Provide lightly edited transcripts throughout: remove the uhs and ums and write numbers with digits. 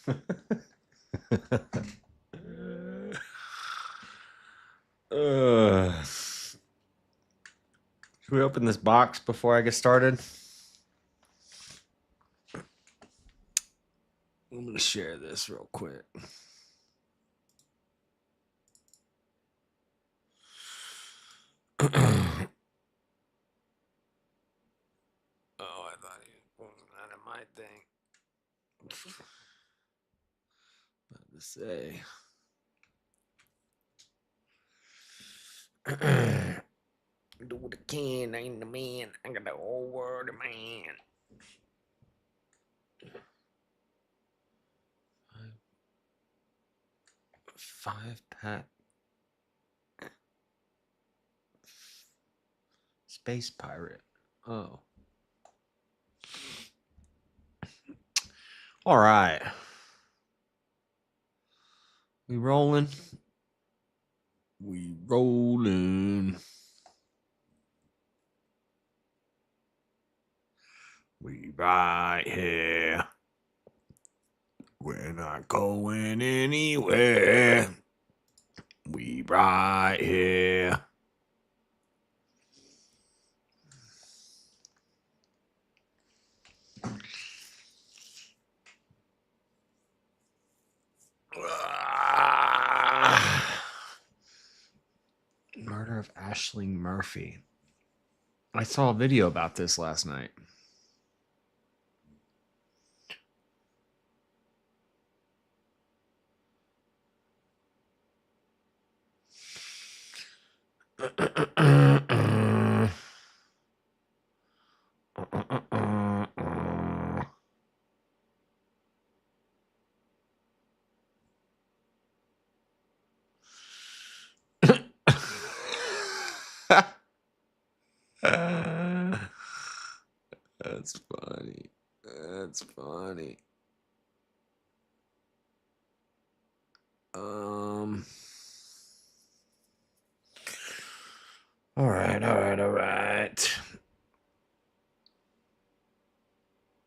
Should we open this box before I get started? I'm going to share this real quick. Oh, I thought he wasn't out of my thing. About to say. Do what I can, I ain't the man. I got the whole world in my hand. 5-pack Space Pirate. Oh. All right. We rolling? We rolling. We right here. We're not going anywhere. We right here. Murder of Ashley Murphy. I saw a video about this last night. That's funny. That's funny. All right.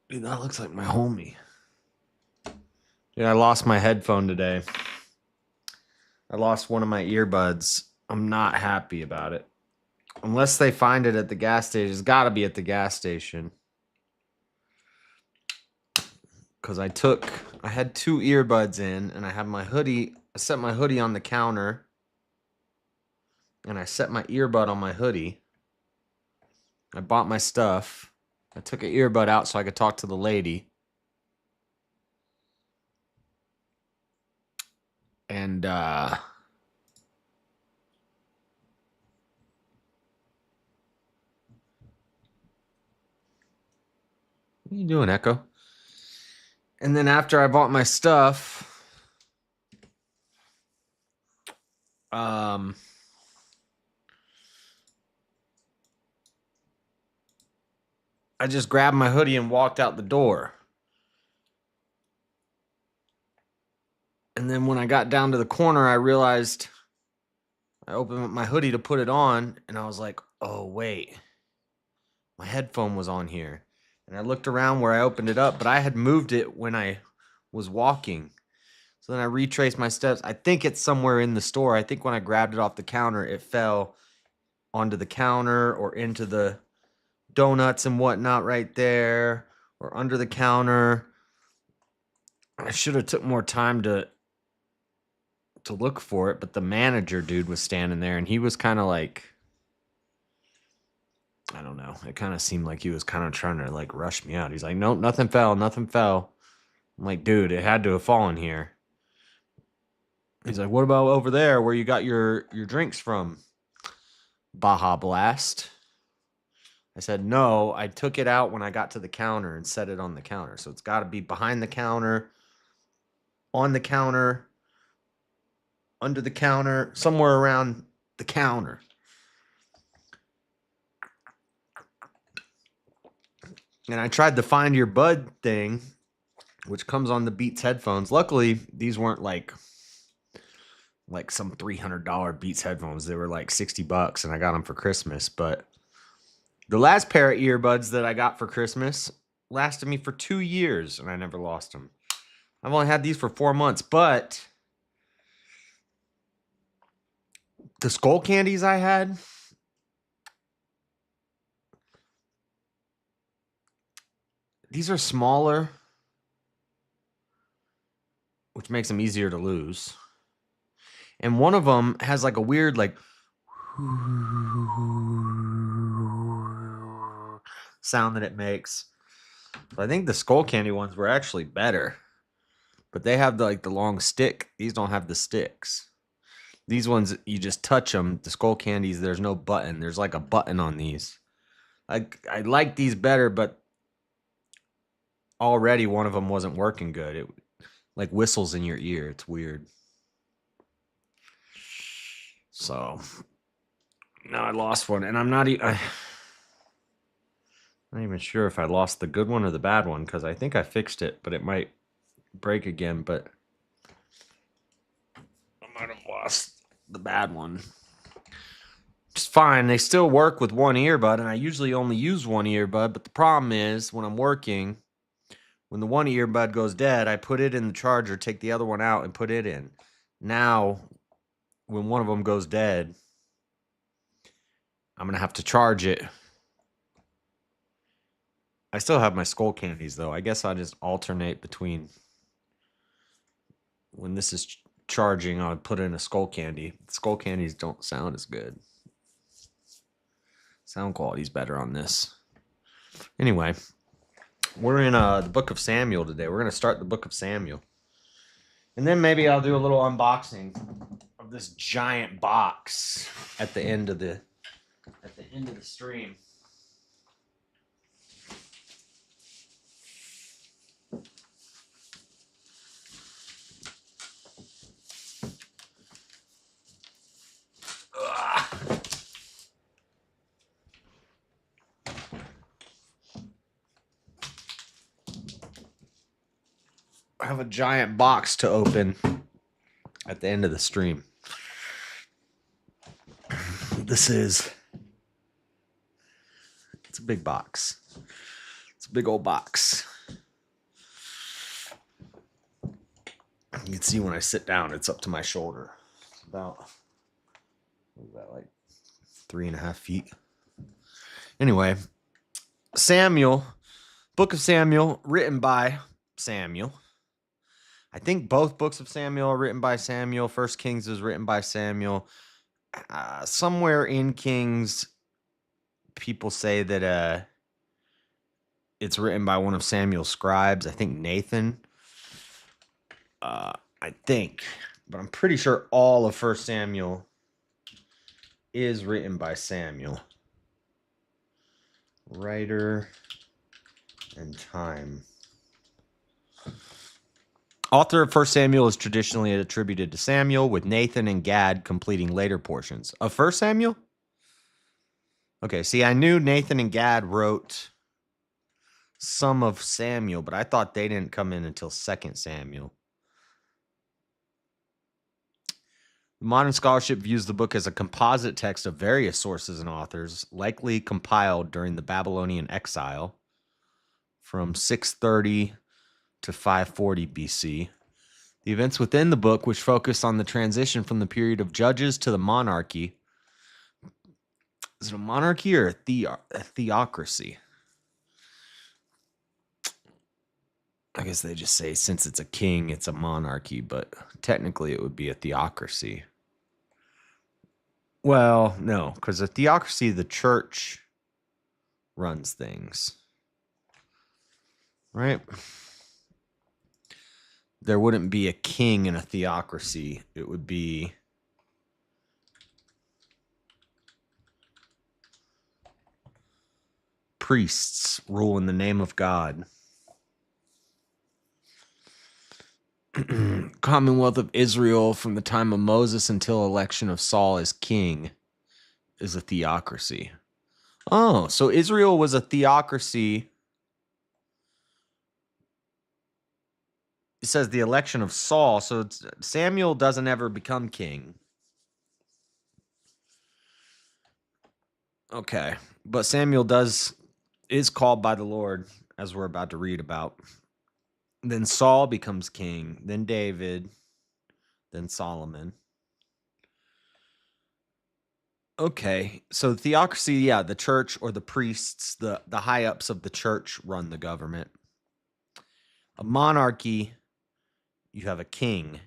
Dude, that looks like my homie. Dude, I lost my headphone today. I lost one of my earbuds. I'm not happy about it. Unless they find it at the gas station. It's got to be at the gas station. Because I had 2 earbuds in, and I have my hoodie. I set my hoodie on the counter. And I set my earbud on my hoodie. I bought my stuff. I took an earbud out so I could talk to the lady. And, what are you doing, Echo? And then after I bought my stuff, I just grabbed my hoodie and walked out the door. And then when I got down to the corner, I realized I opened up my hoodie to put it on, and I was like, oh, wait. My headphone was on here. And I looked around where I opened it up, but I had moved it when I was walking. So then I retraced my steps. I think it's somewhere in the store. I think when I grabbed it off the counter, it fell onto the counter or into the donuts and whatnot right there, or under the counter. I should have took more time to look for it, but the manager dude was standing there, and he was kind of like, I don't know. It kind of seemed like he was kind of trying to like rush me out. He's like, nope, nothing fell. I'm like, dude, it had to have fallen here. He's like, what about over there where you got your drinks from? Baja Blast. I said, no, I took it out when I got to the counter and set it on the counter. So it's got to be behind the counter, on the counter, under the counter, somewhere around the counter. And I tried to find your bud thing, which comes on the Beats headphones. Luckily, these weren't like some $300 Beats headphones. They were like $60, and I got them for Christmas. But the last pair of earbuds that I got for Christmas lasted me for 2 years, and I never lost them. I've only had these for 4 months, but the skull candies I had, these are smaller, which makes them easier to lose. And one of them has like a weird like sound that it makes. So I think the skull candy ones were actually better, but they have the long stick. These don't have the sticks. These ones you just touch them. The skull candies, there's no button. There's like a button on these. I like these better, but already one of them wasn't working good. It like whistles in your ear. It's weird. So now I lost one, and I'm not even sure if I lost the good one or the bad one, because I think I fixed it, but it might break again. But I might have lost the bad one. It's fine. They still work with one earbud, and I usually only use one earbud. But the problem is when I'm working, when the one earbud goes dead, I put it in the charger, take the other one out, and put it in. Now, when one of them goes dead, I'm going to have to charge it. I still have my skull candies, though. I guess I'll just alternate between when this is charging, I'll put in a skull candy. Skull candies don't sound as good. Sound quality's better on this. Anyway, we're in the book of Samuel today. We're going to start the book of Samuel. And then maybe I'll do a little unboxing of this giant box at the end of the stream. I have a giant box to open at the end of the stream. It's a big box. It's a big old box. You can see when I sit down, it's up to my shoulder. It's about, what is that, like 3.5 feet? Anyway, Samuel, book of Samuel, written by Samuel. I think both books of Samuel are written by Samuel. First Kings is written by Samuel. Somewhere in Kings, people say that it's written by one of Samuel's scribes. I think Nathan. I think, but I'm pretty sure all of First Samuel is written by Samuel. Writer and time. Author of 1 Samuel is traditionally attributed to Samuel, with Nathan and Gad completing later portions. Of 1 Samuel? Okay, see, I knew Nathan and Gad wrote some of Samuel, but I thought they didn't come in until 2 Samuel. Modern scholarship views the book as a composite text of various sources and authors, likely compiled during the Babylonian exile from 630 to 540 BC. The events within the book, which focus on the transition from the period of judges to the monarchy. Is it a monarchy or a theocracy? I guess they just say since it's a king, it's a monarchy, but technically it would be a theocracy. Well, no, because a theocracy, the church runs things, right? There wouldn't be a king in a theocracy. It would be priests rule in the name of God. Commonwealth of Israel from the time of Moses until election of Saul as king is a theocracy. Oh, so Israel was a theocracy. It says the election of Saul, so Samuel doesn't ever become king. Okay, but Samuel is called by the Lord, as we're about to read about. Then Saul becomes king, then David, then Solomon. Okay, so theocracy, yeah, the church or the priests, the high ups of the church run the government. A monarchy, you have a king,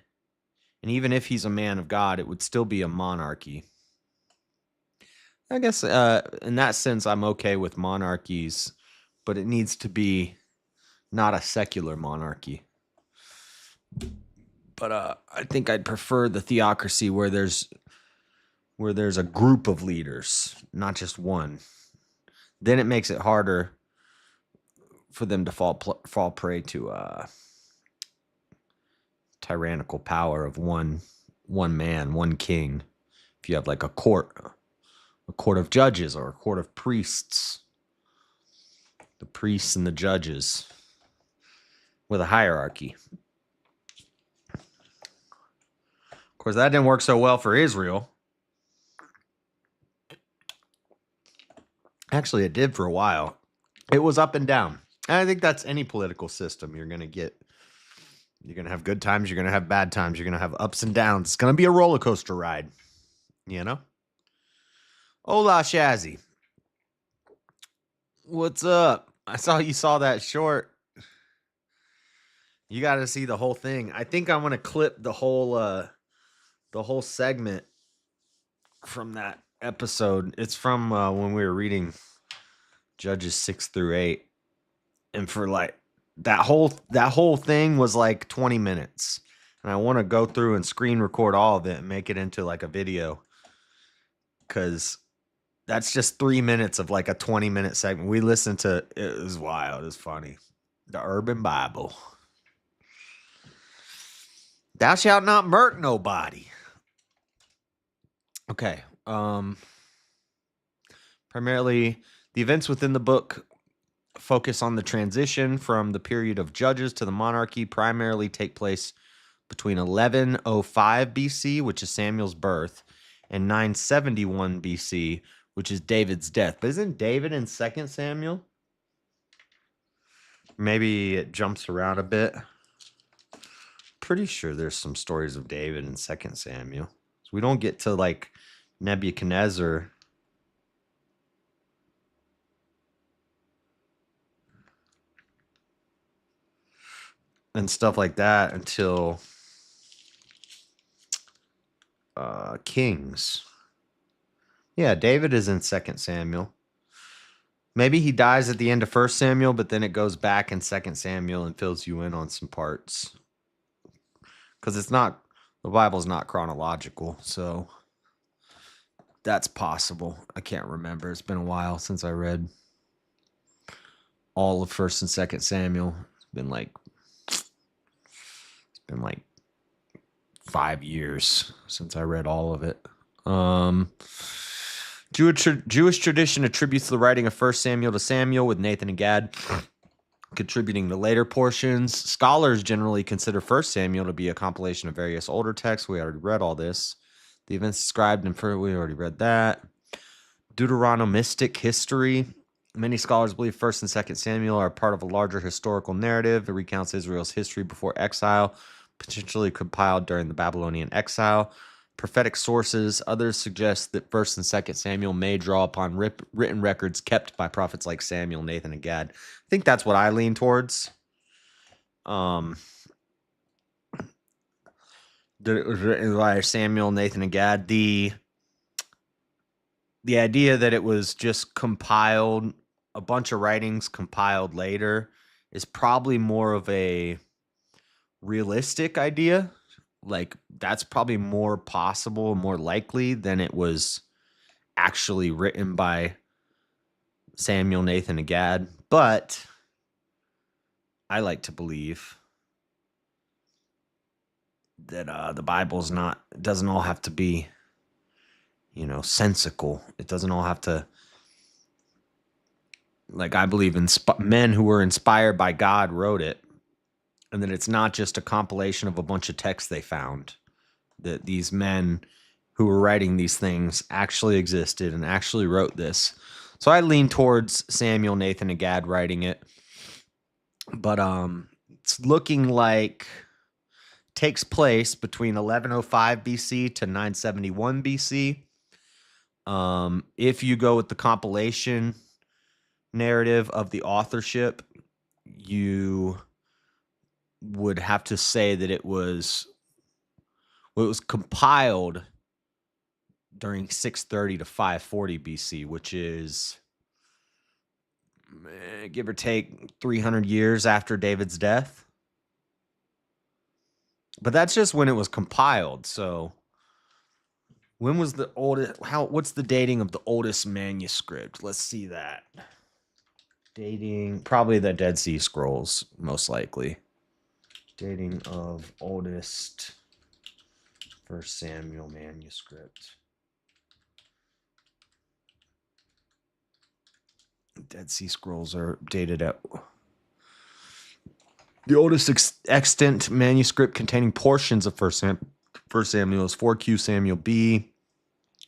and even if he's a man of God, it would still be a monarchy. I guess in that sense, I'm okay with monarchies, but it needs to be not a secular monarchy. But I think I'd prefer the theocracy where there's a group of leaders, not just one. Then it makes it harder for them to fall prey to tyrannical power of one man, one king. If you have like a court of judges or a court of priests, the priests and the judges with a hierarchy. Of course, that didn't work so well for Israel. Actually, it did for a while. It was up and down. And I think that's any political system. You're going to have good times. You're going to have bad times. You're going to have ups and downs. It's going to be a roller coaster ride, you know? Hola, Shazzy. What's up? I saw you saw that short. You got to see the whole thing. I think I'm going to clip the whole segment from that episode. It's from when we were reading Judges 6-8. And for like that whole thing was like 20 minutes. And I want to go through and screen record all of it and make it into like a video. Cause that's just 3 minutes of like a 20-minute segment. We listened to it was wild. It was funny. The Urban Bible. Thou shalt not murk nobody. Okay. Primarily the events within the book focus on the transition from the period of judges to the monarchy, primarily take place between 1105 BC, which is Samuel's birth, and 971 BC, which is David's death. But isn't David in 2 Samuel? Maybe it jumps around a bit. Pretty sure there's some stories of David in 2 Samuel. So we don't get to like Nebuchadnezzar and stuff like that until Kings. Yeah, David is in 2 Samuel. Maybe he dies at the end of 1 Samuel, but then it goes back in 2 Samuel and fills you in on some parts. Because the Bible's not chronological, so that's possible. I can't remember. It's been a while since I read all of 1 and 2 Samuel. It's been like 5 years since I read all of it. Jewish tradition attributes the writing of 1 Samuel to Samuel, with Nathan and Gad contributing the later portions. Scholars generally consider 1 Samuel to be a compilation of various older texts. We already read all this. The events described in we already read that. Deuteronomistic history. Many scholars believe 1 and 2 Samuel are part of a larger historical narrative that recounts Israel's history before exile, potentially compiled during the Babylonian exile. Prophetic sources. Others suggest that 1 and 2 Samuel may draw upon written records kept by prophets like Samuel, Nathan, and Gad. I think that's what I lean towards. That it was written by Samuel, Nathan, and Gad. The idea that it was just compiled, a bunch of writings compiled later, is probably more of a realistic idea. Like, that's probably more possible, more likely than it was actually written by Samuel, Nathan, and Gad. But I like to believe that the Bible's it doesn't all have to be, sensical. It doesn't all have to, like, I believe in men who were inspired by God wrote it. And that it's not just a compilation of a bunch of texts they found. That these men who were writing these things actually existed and actually wrote this. So I lean towards Samuel, Nathan, and Gad writing it. But It's looking like takes place between 1105 BC to 971 BC. If you go with the compilation narrative of the authorship, you would have to say that it was compiled during 630 to 540 BC, which is give or take 300 years after David's death. But that's just when it was compiled. So when was the oldest? What's the dating of the oldest manuscript? Let's see that. Dating, probably the Dead Sea Scrolls, most likely. Dating of oldest 1 Samuel manuscript. Dead Sea Scrolls are dated at the oldest extant manuscript containing portions of 1 Samuel is 4Q Samuel B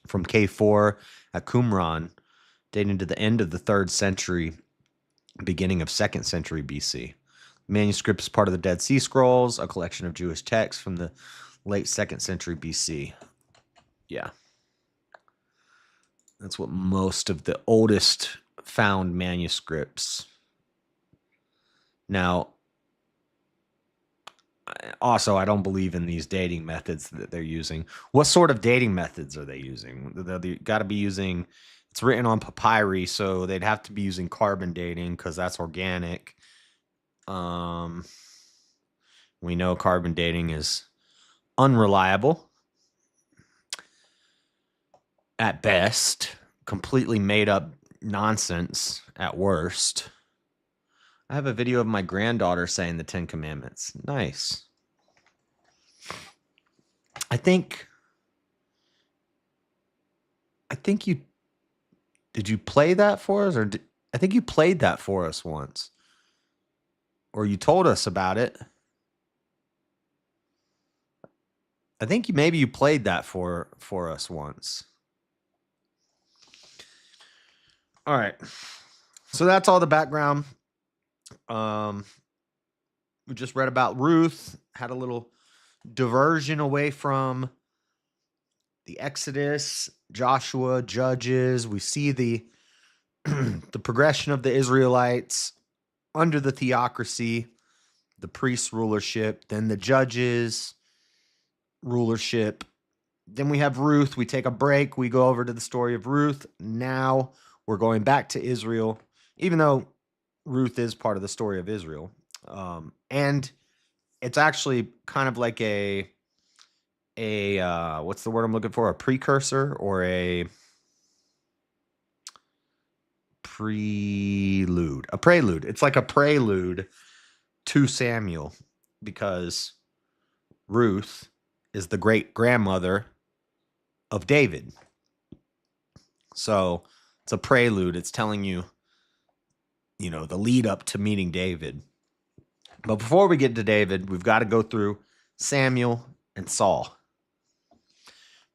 from K4 at Qumran, dating to the end of the 3rd century, beginning of 2nd century BC. The manuscript is part of the Dead Sea Scrolls, a collection of Jewish texts from the late 2nd century BC. Yeah. That's what most of the oldest found manuscripts. Now, also, I don't believe in these dating methods that they're using. What sort of dating methods are they using? They got to be using, it's written on papyri, so they'd have to be using carbon dating because that's organic. We know carbon dating is unreliable at best, completely made up nonsense at worst. I have a video of my granddaughter saying the 10 Commandments. Nice. I think you did you play that for us, or I think you played that for us once, or you told us about it. I think maybe you played that for us once. All right, so that's all the background. We just read about Ruth, had a little diversion away from the Exodus, Joshua, Judges. We see the the progression of the Israelites under the theocracy, the priest rulership, then the judges rulership. Then we have Ruth. We take a break. We go over to the story of Ruth. Now we're going back to Israel, even though Ruth is part of the story of Israel. And it's actually kind of like a what's the word I'm looking for? A precursor or a prelude. A prelude. It's like a prelude to Samuel because Ruth is the great grandmother of David. So it's a prelude. It's telling you, the lead up to meeting David. But before we get to David, we've got to go through Samuel and Saul.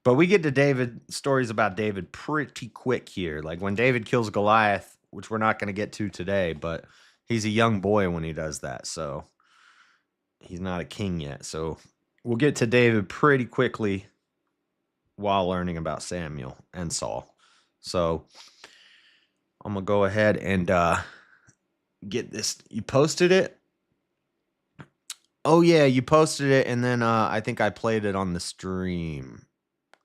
But we get to David, stories about David pretty quick here. Like when David kills Goliath, which we're not going to get to today, but he's a young boy when he does that. So he's not a king yet. So we'll get to David pretty quickly while learning about Samuel and Saul. So I'm going to go ahead and get this. You posted it? Oh, yeah, you posted it, and then I think I played it on the stream.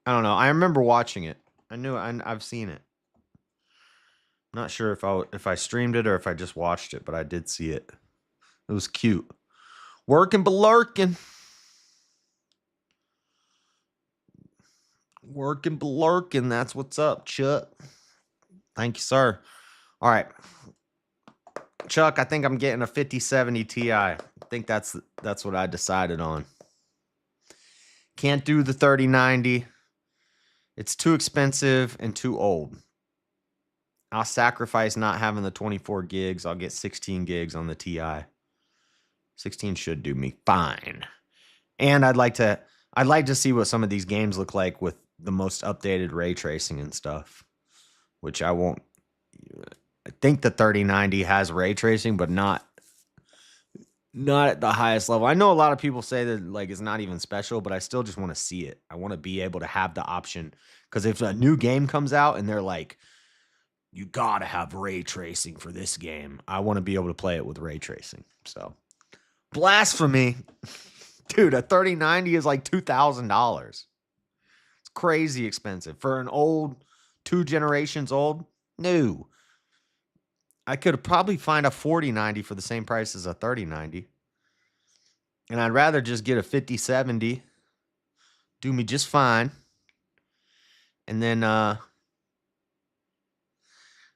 I don't know. I remember watching it. I've seen it. Not sure if I streamed it or if I just watched it, but I did see it. It was cute. Working but lurking. Working but lurking. That's what's up, Chuck. Thank you, sir. All right. Chuck, I think I'm getting a 5070 Ti. I think that's what I decided on. Can't do the 3090. It's too expensive and too old. I'll sacrifice not having the 24 gigs. I'll get 16 gigs on the Ti. 16 should do me fine. And I'd like to see what some of these games look like with the most updated ray tracing and stuff, which I won't. I think the 3090 has ray tracing, but not Not at the highest level. I know a lot of people say that like it's not even special, but I still just want to see it. I want to be able to have the option because if a new game comes out and they're like, you gotta have ray tracing for this game, I want to be able to play it with ray tracing. So blasphemy, dude. A 3090 is like $2,000. It's crazy expensive for an old 2 generations old. No, I could probably find a 4090 for the same price as a 3090. And I'd rather just get a 5070, do me just fine. And then I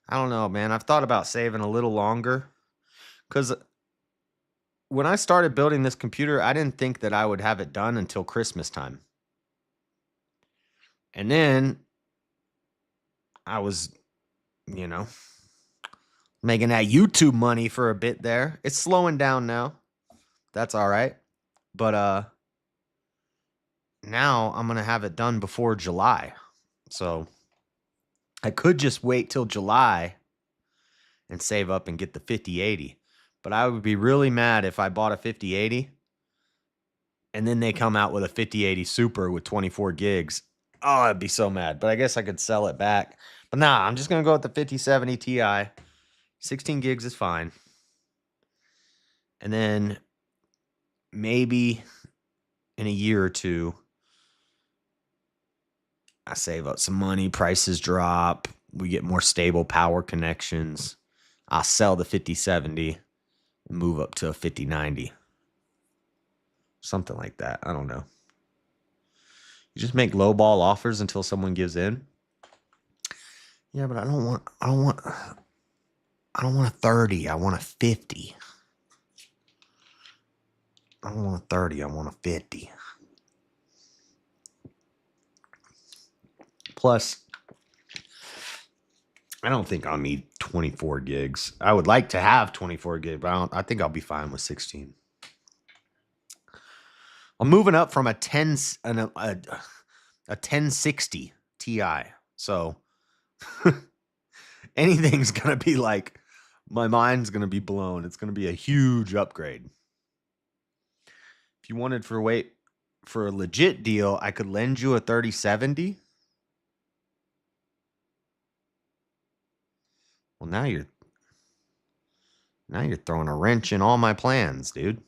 don't know, man. I've thought about saving a little longer cuz when I started building this computer, I didn't think that I would have it done until Christmas time. And then I was, you know, making that YouTube money for a bit there. It's slowing down now. That's all right. But now I'm going to have it done before July. So I could just wait till July and save up and get the 5080. But I would be really mad if I bought a 5080 and then they come out with a 5080 Super with 24 gigs. Oh, I'd be so mad. But I guess I could sell it back. But nah, I'm just going to go with the 5070 Ti. 16 gigs is fine. And then maybe in a year or two, I save up some money, prices drop, we get more stable power connections. I'll sell the 5070 and move up to a 5090. Something like that. I don't know. You just make lowball offers until someone gives in. Yeah, but I don't want a 30. I want a 50. I don't want a 30. I want a 50. Plus, I don't think I'll need 24 gigs. I would like to have 24 gigs, but I think I'll be fine with 16. I'm moving up from a 1060 Ti. So anything's going to be like, my mind's going to be blown. It's going to be a huge upgrade. If you wanted for a legit deal, I could lend you a 3070. Well, now you're throwing a wrench in all my plans, dude.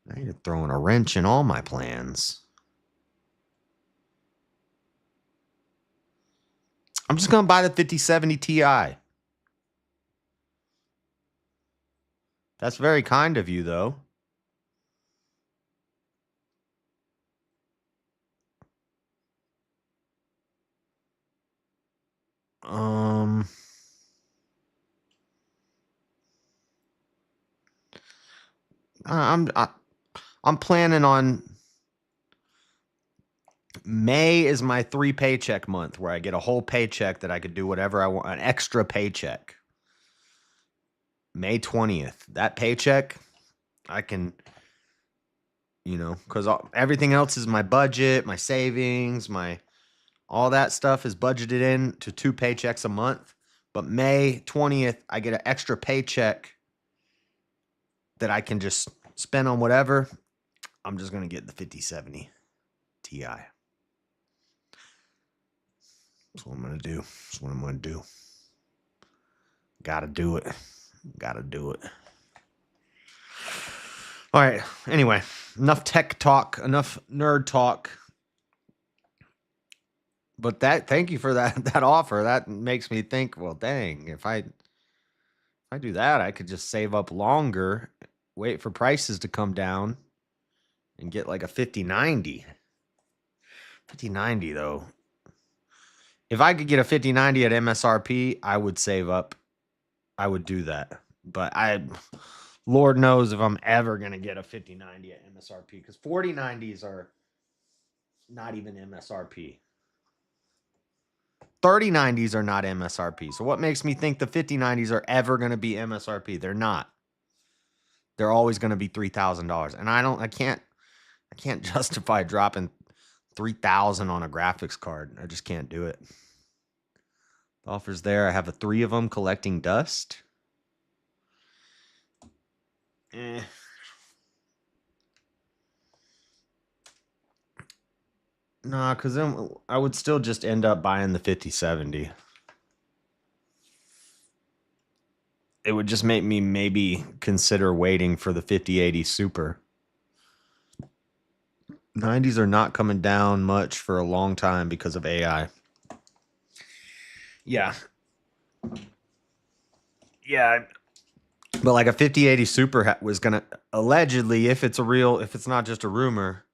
Now you're throwing a wrench in all my plans. I'm just going to buy the 5070 Ti. That's very kind of you, though. I'm planning on May is my 3 paycheck month where I get a whole paycheck that I could do whatever I want, an extra paycheck. May 20th. That paycheck, I can, because everything else is my budget, my savings, all that stuff is budgeted in to 2 paychecks a month. But May 20th, I get an extra paycheck that I can just spend on whatever. I'm just going to get the 5070 Ti. That's what I'm going to do. That's what I'm going to do. Gotta do it. Gotta do it. All right. Anyway, enough tech talk, enough nerd talk. But thank you for that offer. That makes me think, well, dang, if I do that, I could just save up longer, wait for prices to come down, and get like a 5090. 5090 though. If I could get a 5090 at MSRP, I would save up. I would do that. But Lord knows if I'm ever going to get a 5090 at MSRP, because 4090s are not even MSRP. 3090s are not MSRP. So what makes me think the 5090s are ever going to be MSRP? They're not. They're always going to be $3,000. And I can't justify dropping $3,000 on a graphics card. I just can't do it. The offer's there. I have 3 of them collecting dust. Eh. Nah, because then I would still just end up buying the 5070. It would just make me maybe consider waiting for the 5080 Super. 90s are not coming down much for a long time because of AI. Yeah. Yeah. But like a 5080 Super was going to allegedly, if it's not just a rumor,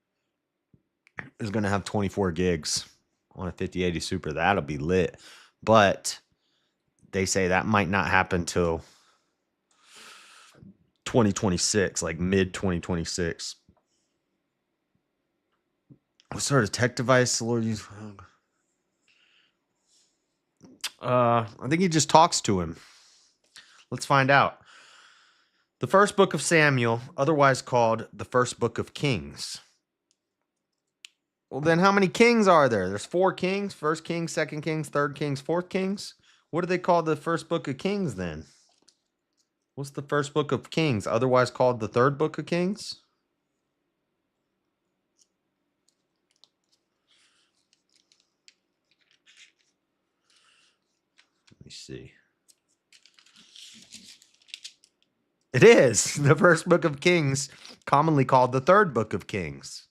is going to have 24 gigs on a 5080 Super. That'll be lit. But they say that might not happen till 2026, like mid 2026. What sort of tech device the Lord used? I think he just talks to him. Let's find out. The first book of Samuel, otherwise called the first book of Kings. Well, then how many kings are there? There's 4 kings: first kings, second kings, third kings, fourth kings. What do they call the first book of Kings then? What's the first book of Kings, otherwise called the third book of Kings? Let me see. It is the first book of Kings, commonly called the third book of Kings.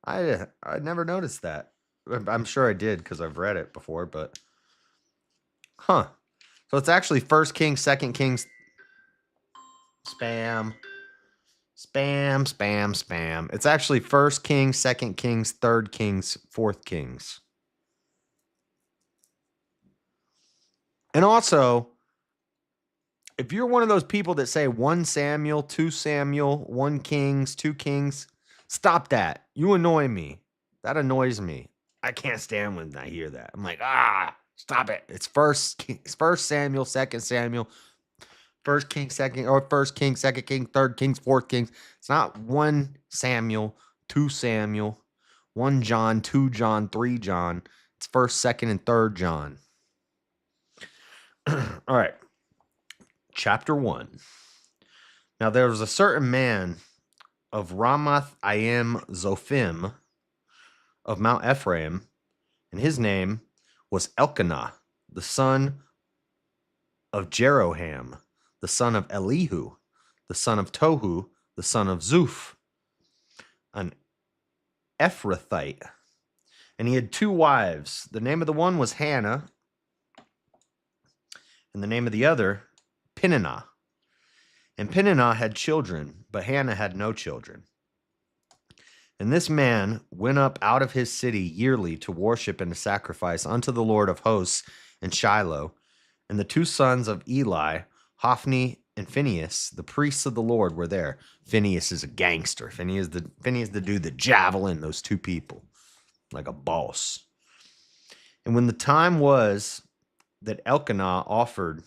I never noticed that. I'm sure I did because I've read it before, but huh. So it's actually First Kings, Second Kings, spam, spam, spam, spam. It's actually First Kings, Second Kings, Third Kings, Fourth Kings. And also, if you're one of those people that say 1 Samuel, 2 Samuel, 1 Kings, 2 Kings, stop that. You annoy me. That annoys me. I can't stand when I hear that. I'm like, stop it. It's first Samuel, 2 Samuel, First King, First King, Second King, Third Kings, Fourth Kings. It's not 1 Samuel, 2 Samuel, 1 John, 2 John, 3 John. It's First, Second, and Third John. All right. Chapter 1. Now there was a certain man of Ramath Ayim Zophim of Mount Ephraim, and his name was Elkanah, the son of Jeroham, the son of Elihu, the son of Tohu, the son of Zuph, an Ephrathite. And he had 2 wives. The name of the one was Hannah, and the name of the other, Peninnah. And Peninnah had children, but Hannah had no children. And this man went up out of his city yearly to worship and to sacrifice unto the Lord of hosts in Shiloh. And the 2 sons of Eli, Hophni and Phinehas, the priests of the Lord, were there. Phinehas is a gangster. Phinehas the dude that javelin those 2 people like a boss. And when the time was that Elkanah offered,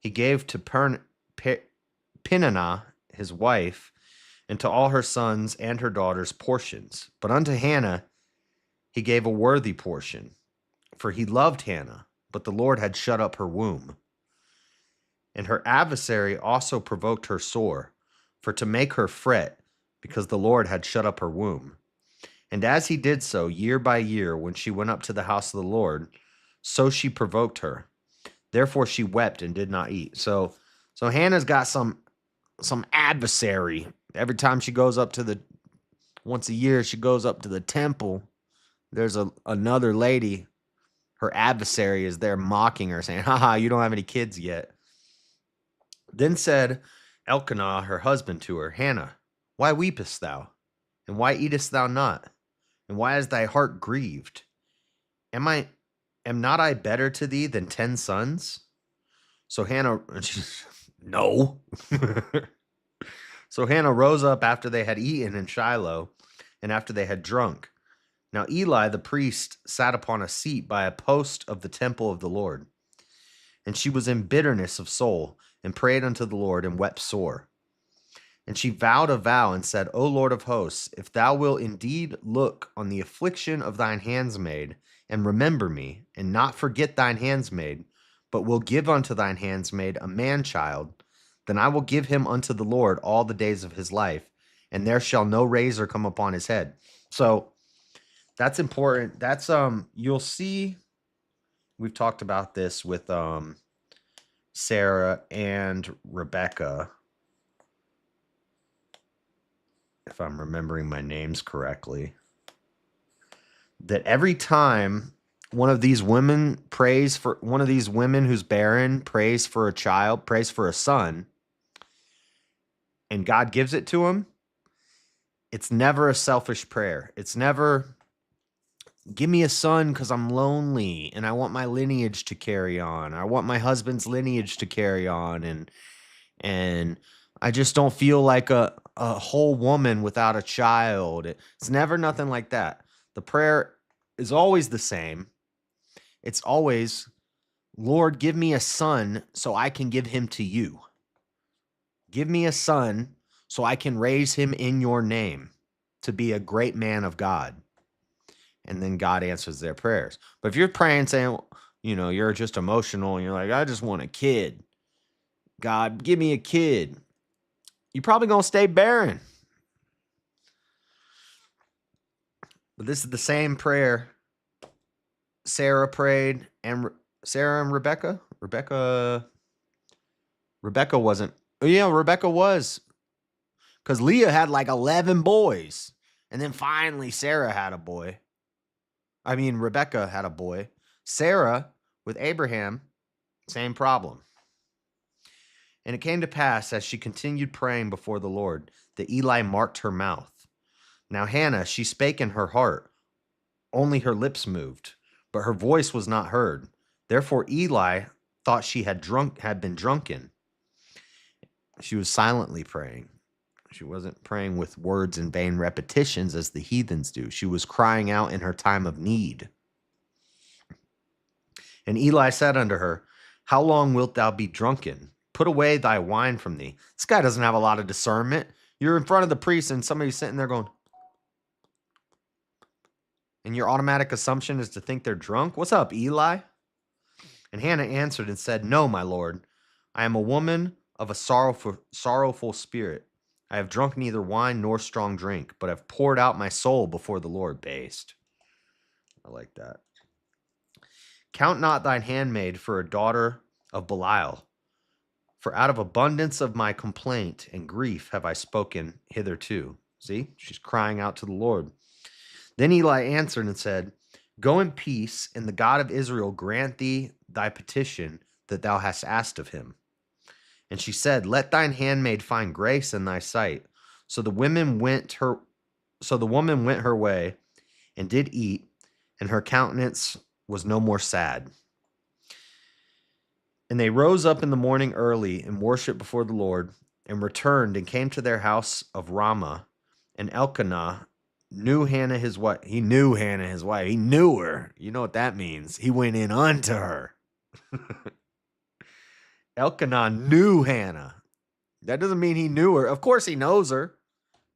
he gave to Peninnah, his wife, and to all her sons and her daughters portions. But unto Hannah he gave a worthy portion, for he loved Hannah, but the Lord had shut up her womb. And her adversary also provoked her sore, for to make her fret, because the Lord had shut up her womb. And as he did so year by year, when she went up to the house of the Lord, so she provoked her. Therefore she wept and did not eat. So Hannah's got some adversary. Every time she goes up to once a year, she goes up to the temple. There's another lady. Her adversary is there mocking her, saying, haha, you don't have any kids yet. Then said Elkanah, her husband, to her, Hannah, why weepest thou? And why eatest thou not? And why is thy heart grieved? Am not I better to thee than 10 sons? So Hannah, no. So Hannah rose up after they had eaten in Shiloh, and after they had drunk. Now Eli the priest sat upon a seat by a post of the temple of the Lord. And she was in bitterness of soul, and prayed unto the Lord, and wept sore. And she vowed a vow, and said, O Lord of hosts, if thou wilt indeed look on the affliction of thine handsmaid, and remember me, and not forget thine handsmaid, but will give unto thine handsmaid a man child, then I will give him unto the Lord all the days of his life, and there shall no razor come upon his head. So that's important. That's you'll see we've talked about this with Sarah and Rebecca, if I'm remembering my names correctly, that every time one of these women who's barren prays for a child, prays for a son, and God gives it to him, it's never a selfish prayer. It's never, give me a son because I'm lonely and I want my lineage to carry on. I want my husband's lineage to carry on, and I just don't feel like a whole woman without a child. It's never nothing like that. The prayer is always the same. It's always, Lord, give me a son so I can give him to you. Give me a son so I can raise him in your name to be a great man of God. And then God answers their prayers. But if you're praying saying, you're just emotional and you're like, I just want a kid. God, give me a kid. You're probably going to stay barren. But this is the same prayer Sarah prayed, and Sarah and Rebecca. Rebecca wasn't. Oh yeah, Rebecca was, because Leah had like 11 boys, and then finally Sarah had a boy. I mean, Rebecca had a boy. Sarah with Abraham, same problem. And it came to pass, as she continued praying before the Lord, that Eli marked her mouth. Now Hannah, she spake in her heart, only her lips moved, but her voice was not heard. Therefore Eli thought she had been drunken. She was silently praying. She wasn't praying with words and vain repetitions as the heathens do. She was crying out in her time of need. And Eli said unto her, how long wilt thou be drunken? Put away thy wine from thee. This guy doesn't have a lot of discernment. You're in front of the priest and somebody's sitting there going, and your automatic assumption is to think they're drunk? What's up, Eli? And Hannah answered and said, no, my lord, I am a woman of a sorrowful spirit. I have drunk neither wine nor strong drink, but have poured out my soul before the Lord. Based. I like that. Count not thine handmaid for a daughter of Belial, for out of abundance of my complaint and grief have I spoken hitherto. See, she's crying out to the Lord. Then Eli answered and said, go in peace, and the God of Israel grant thee thy petition that thou hast asked of him. And she said, let thine handmaid find grace in thy sight. So the woman went her way and did eat, and her countenance was no more sad. And they rose up in the morning early and worshipped before the Lord, and returned and came to their house of Ramah. And Elkanah knew Hannah his wife. He knew Hannah his wife. He knew her. You know what that means. He went in unto her. Elkanah knew Hannah. That doesn't mean he knew her. Of course he knows her.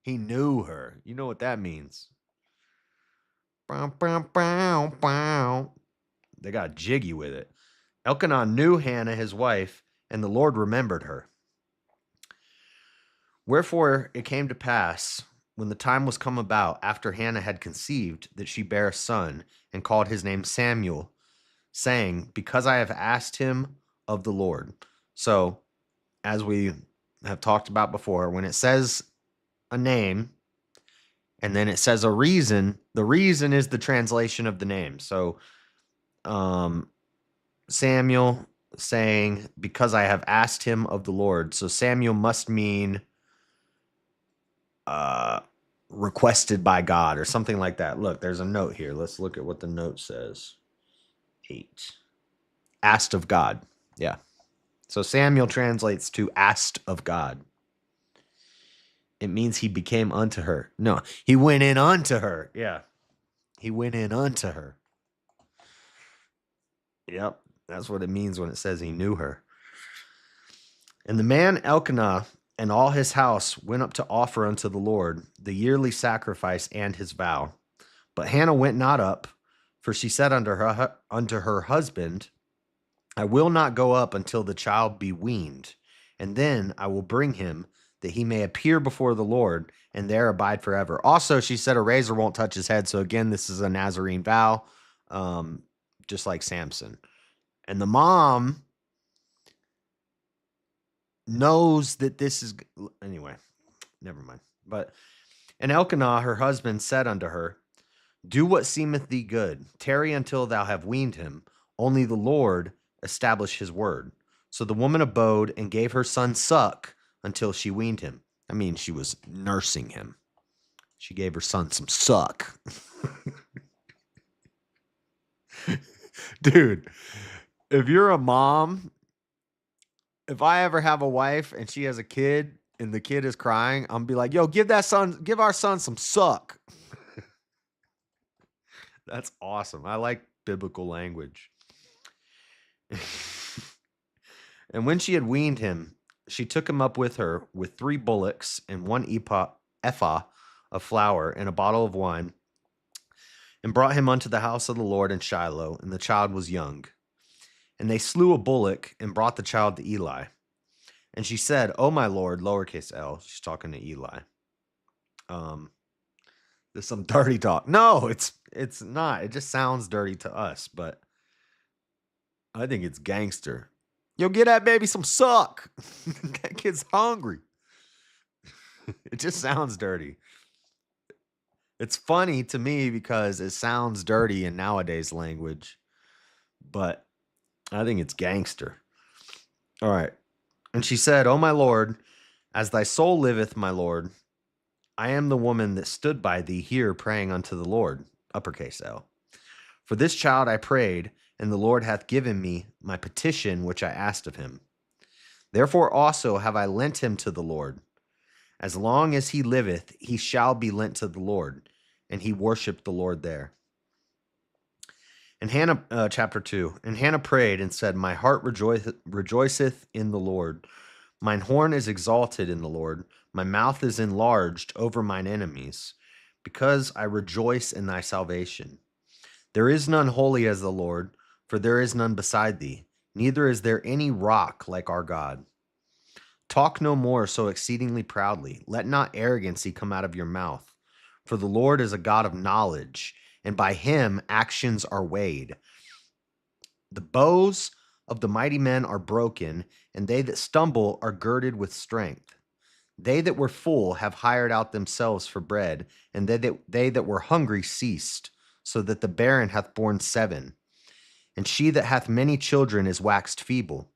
He knew her. You know what that means. Bow, bow, bow, bow. They got jiggy with it. Elkanah knew Hannah his wife, and the Lord remembered her. Wherefore it came to pass, when the time was come about, after Hannah had conceived, that she bare a son, and called his name Samuel, saying, because I have asked him of the Lord. So, as we have talked about before, when it says a name, and then it says a reason, the reason is the translation of the name. So, Samuel saying, because I have asked him of the Lord. So Samuel must mean requested by God or something like that. Look, there's a note here. Let's look at what the note says. 8. Asked of God. Yeah. So Samuel translates to asked of God. It means he became unto her. No, he went in unto her. Yeah. He went in unto her. Yep. That's what it means when it says he knew her. And the man Elkanah and all his house went up to offer unto the Lord the yearly sacrifice and his vow. But Hannah went not up, for she said unto her husband, I will not go up until the child be weaned. and then I will bring him, that he may appear before the Lord, and there abide forever. Also, she said a razor won't touch his head. So again, this is a Nazarene vow, um, just like Samson. And the mom knows that this is anyway. Never mind. But and Elkanah, her husband, said unto her, do what seemeth thee good. Tarry until thou have weaned him. Only the Lord establish his word. So the woman abode and gave her son suck until she weaned him. I mean, she was nursing him. She gave her son some suck. Dude, if you're a mom, if I ever have a wife and she has a kid and the kid is crying, I'm gonna be like, yo, give our son some suck. That's awesome. I like biblical language. And when she had weaned him, she took him up with her with 3 bullocks and 1 ephah of flour and a bottle of wine, and brought him unto the house of the Lord in Shiloh, and the child was young. And they slew a bullock and brought the child to Eli. And she said, O my Lord, lowercase l, she's talking to Eli. There's some dirty talk. No, it's not. It just sounds dirty to us, but I think it's gangster. Yo, get that baby some suck. That kid's hungry. It just sounds dirty. It's funny to me because it sounds dirty in nowadays language, but I think it's gangster. All right. And she said, O my Lord, as thy soul liveth, my Lord, I am the woman that stood by thee here praying unto the Lord, uppercase L. For this child I prayed, and the Lord hath given me my petition which I asked of him. Therefore also have I lent him to the Lord. As long as he liveth, he shall be lent to the Lord. And he worshiped the Lord there. And Hannah, chapter 2, and Hannah prayed and said, my heart rejoiceth in the Lord. Mine horn is exalted in the Lord. My mouth is enlarged over mine enemies, because I rejoice in thy salvation. There is none holy as the Lord, for there is none beside thee, neither is there any rock like our God. Talk no more so exceedingly proudly. Let not arrogancy come out of your mouth. For the Lord is a God of knowledge, and by him actions are weighed. The bows of the mighty men are broken, and they that stumble are girded with strength. They that were full have hired out themselves for bread, and they that were hungry ceased, so that the barren hath borne 7, and she that hath many children is waxed feeble.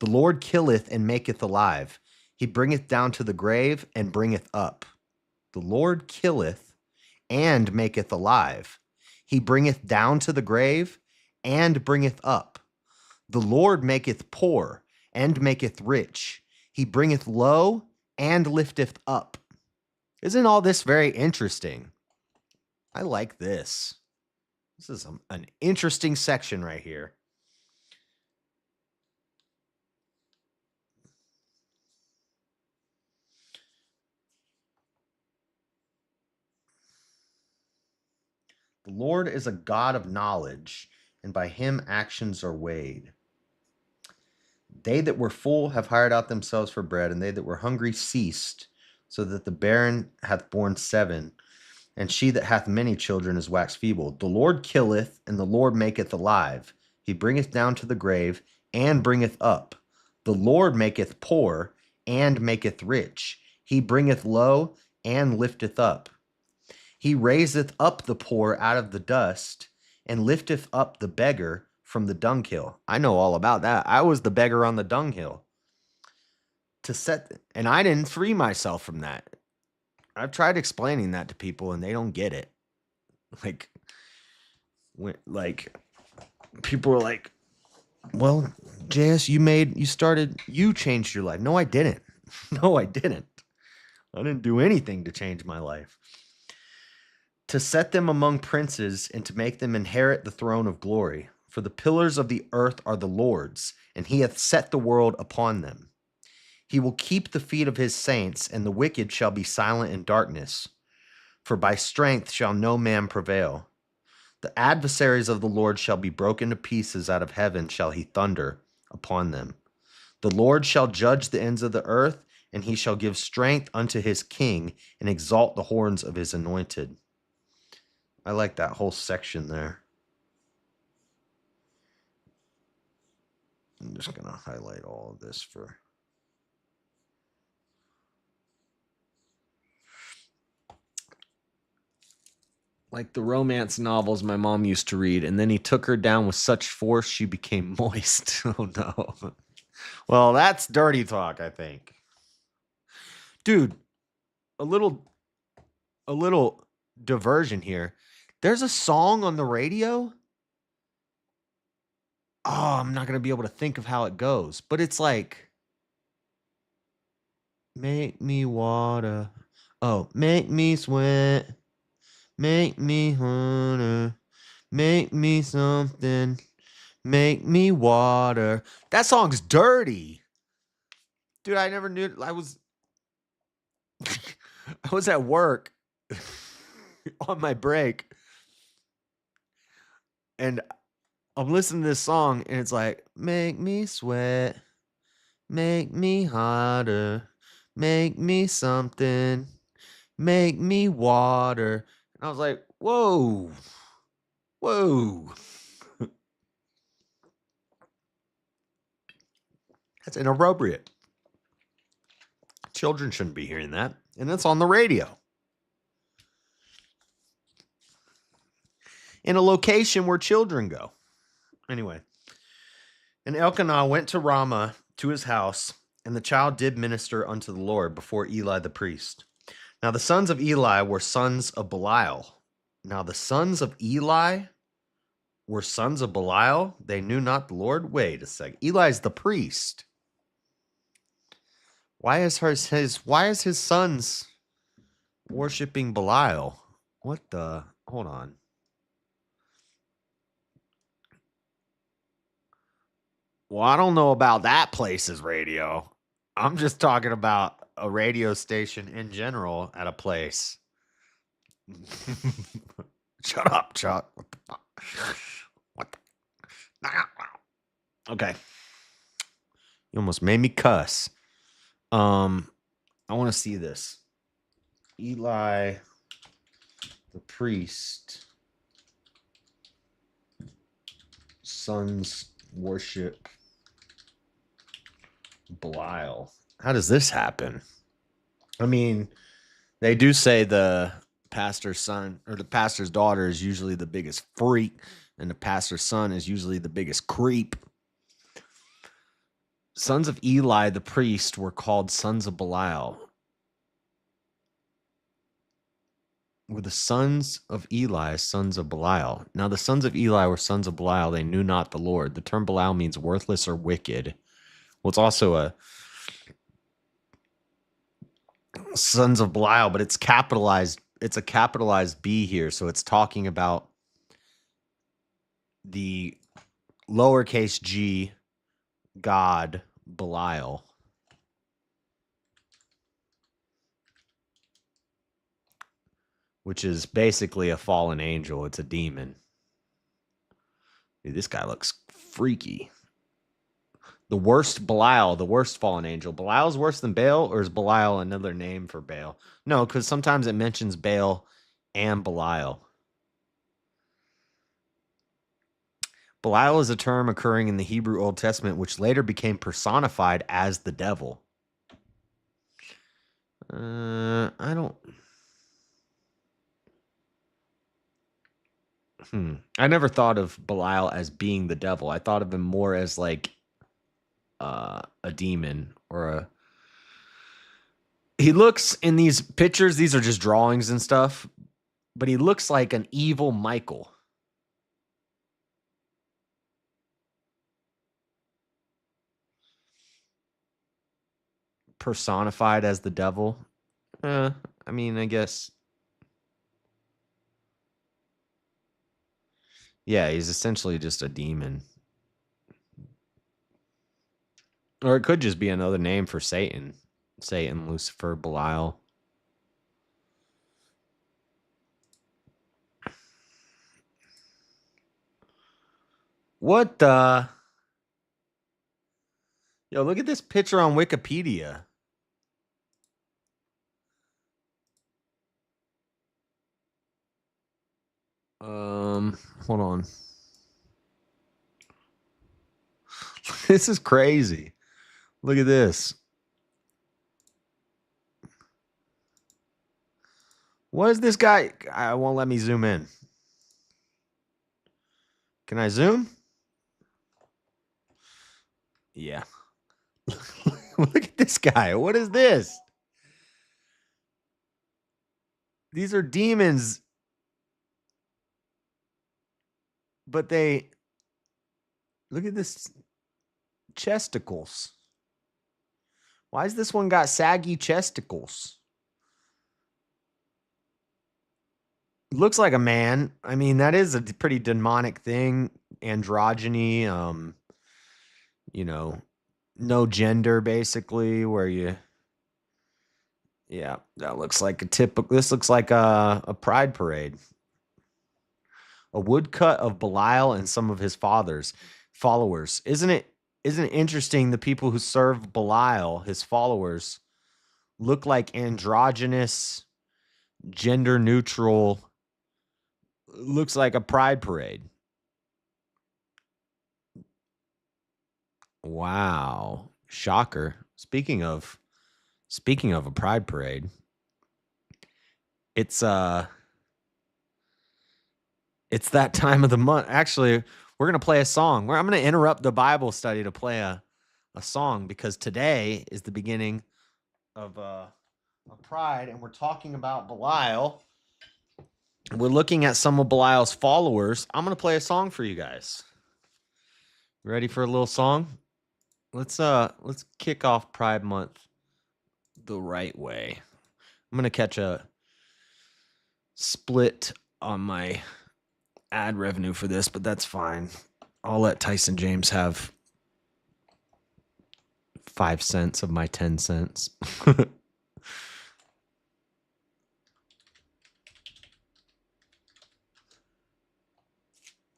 The Lord killeth and maketh alive. He bringeth down to the grave and bringeth up. The Lord killeth and maketh alive. He bringeth down to the grave and bringeth up. The Lord maketh poor and maketh rich. He bringeth low and lifteth up. Isn't all this very interesting? I like this. This is an interesting section right here. The Lord is a God of knowledge, and by him actions are weighed. They that were full have hired out themselves for bread, and they that were hungry ceased, so that the barren hath borne 7, and she that hath many children is waxed feeble. The Lord killeth, and the Lord maketh alive. He bringeth down to the grave, and bringeth up. The Lord maketh poor, and maketh rich. He bringeth low, and lifteth up. He raiseth up the poor out of the dust, and lifteth up the beggar from the dunghill. I know all about that. I was the beggar on the dunghill. And I didn't free myself from that. I've tried explaining that to people, and they don't get it. Like people are like, well, JS, you changed your life. No, I didn't. No, I didn't. I didn't do anything to change my life. To set them among princes and to make them inherit the throne of glory. For the pillars of the earth are the Lord's, and he hath set the world upon them. He will keep the feet of his saints, and the wicked shall be silent in darkness. For by strength shall no man prevail. The adversaries of the Lord shall be broken to pieces, out of heaven shall he thunder upon them. The Lord shall judge the ends of the earth, and he shall give strength unto his king and exalt the horns of his anointed. I like that whole section there. I'm just going to highlight all of this for... Like the romance novels my mom used to read, and then he took her down with such force she became moist. Oh no. Well, that's dirty talk, I think. Dude, a little diversion here. There's a song on the radio. Oh, I'm not going to be able to think of how it goes, but it's like, make me water. Oh, make me sweat. Make me honey. Make me something. Make me water. That song's dirty. Dude, I never knew. I was at work on my break, and I'm listening to this song, and it's like, make me sweat, make me hotter, make me something, make me water. And I was like, whoa, whoa. That's inappropriate. Children shouldn't be hearing that. And that's on the radio. In a location where children go. Anyway. And Elkanah went to Ramah to his house, and the child did minister unto the Lord before Eli the priest. Now the sons of Eli were sons of Belial. Now the sons of Eli were sons of Belial. They knew not the Lord. Wait a second. Eli's the priest. Why is his sons worshiping Belial? What the? Hold on. Well, I don't know about that place's radio. I'm just talking about a radio station in general at a place. Shut up, Chuck. What the fuck? What the... Okay. You almost made me cuss. I want to see this. Eli the priest, sons worship Belial. How does this happen? I mean, they do say the pastor's son or the pastor's daughter is usually the biggest freak, and the pastor's son is usually the biggest creep. Sons of Eli the priest were called sons of Belial. Were the sons of Eli sons of Belial? Now the sons of Eli were sons of Belial. They knew not the Lord. The term Belial means worthless or wicked. Well, it's also a sons of Belial, but it's capitalized. It's a capitalized B here, so it's talking about the lowercase g god Belial, which is basically a fallen angel. It's a demon. Dude, this guy looks freaky. The worst Belial, the worst fallen angel. Belial's worse than Baal, or is Belial another name for Baal? No, because sometimes it mentions Baal and Belial. Belial is a term occurring in the Hebrew Old Testament, which later became personified as the devil. I don't... I never thought of Belial as being the devil. I thought of him more as like a demon or a... He looks in these pictures, these are just drawings and stuff, but he looks like an evil Michael. Personified as the devil. I mean, I guess. Yeah, he's essentially just a demon. Or it could just be another name for Satan. Satan, Lucifer, Belial. What the? Yo, look at this picture on Wikipedia. Hold on. This is crazy. Look at this. What is this guy? I won't let me zoom in. Can I zoom? Yeah. Look at this guy. What is this? These are demons. But they look at this chesticles. Why is this one got saggy chesticles? Looks like a man. I mean, that is a pretty demonic thing. Androgyny, you know, no gender basically, where you yeah, that looks like a typical this looks like a pride parade. A woodcut of Belial and some of his followers. Isn't it interesting the people who serve Belial, his followers, look like androgynous, gender neutral, looks like a pride parade. Wow. Shocker. Speaking of a pride parade, it's that time of the month. Actually, we're going to play a song. I'm going to interrupt the Bible study to play a song because today is the beginning of Pride, and we're talking about Belial. We're looking at some of Belial's followers. I'm going to play a song for you guys. Ready for a little song? Let's kick off Pride Month the right way. I'm going to catch a split on my ad revenue for this, but that's fine. I'll let Tyson James have 5 cents of my 10 cents.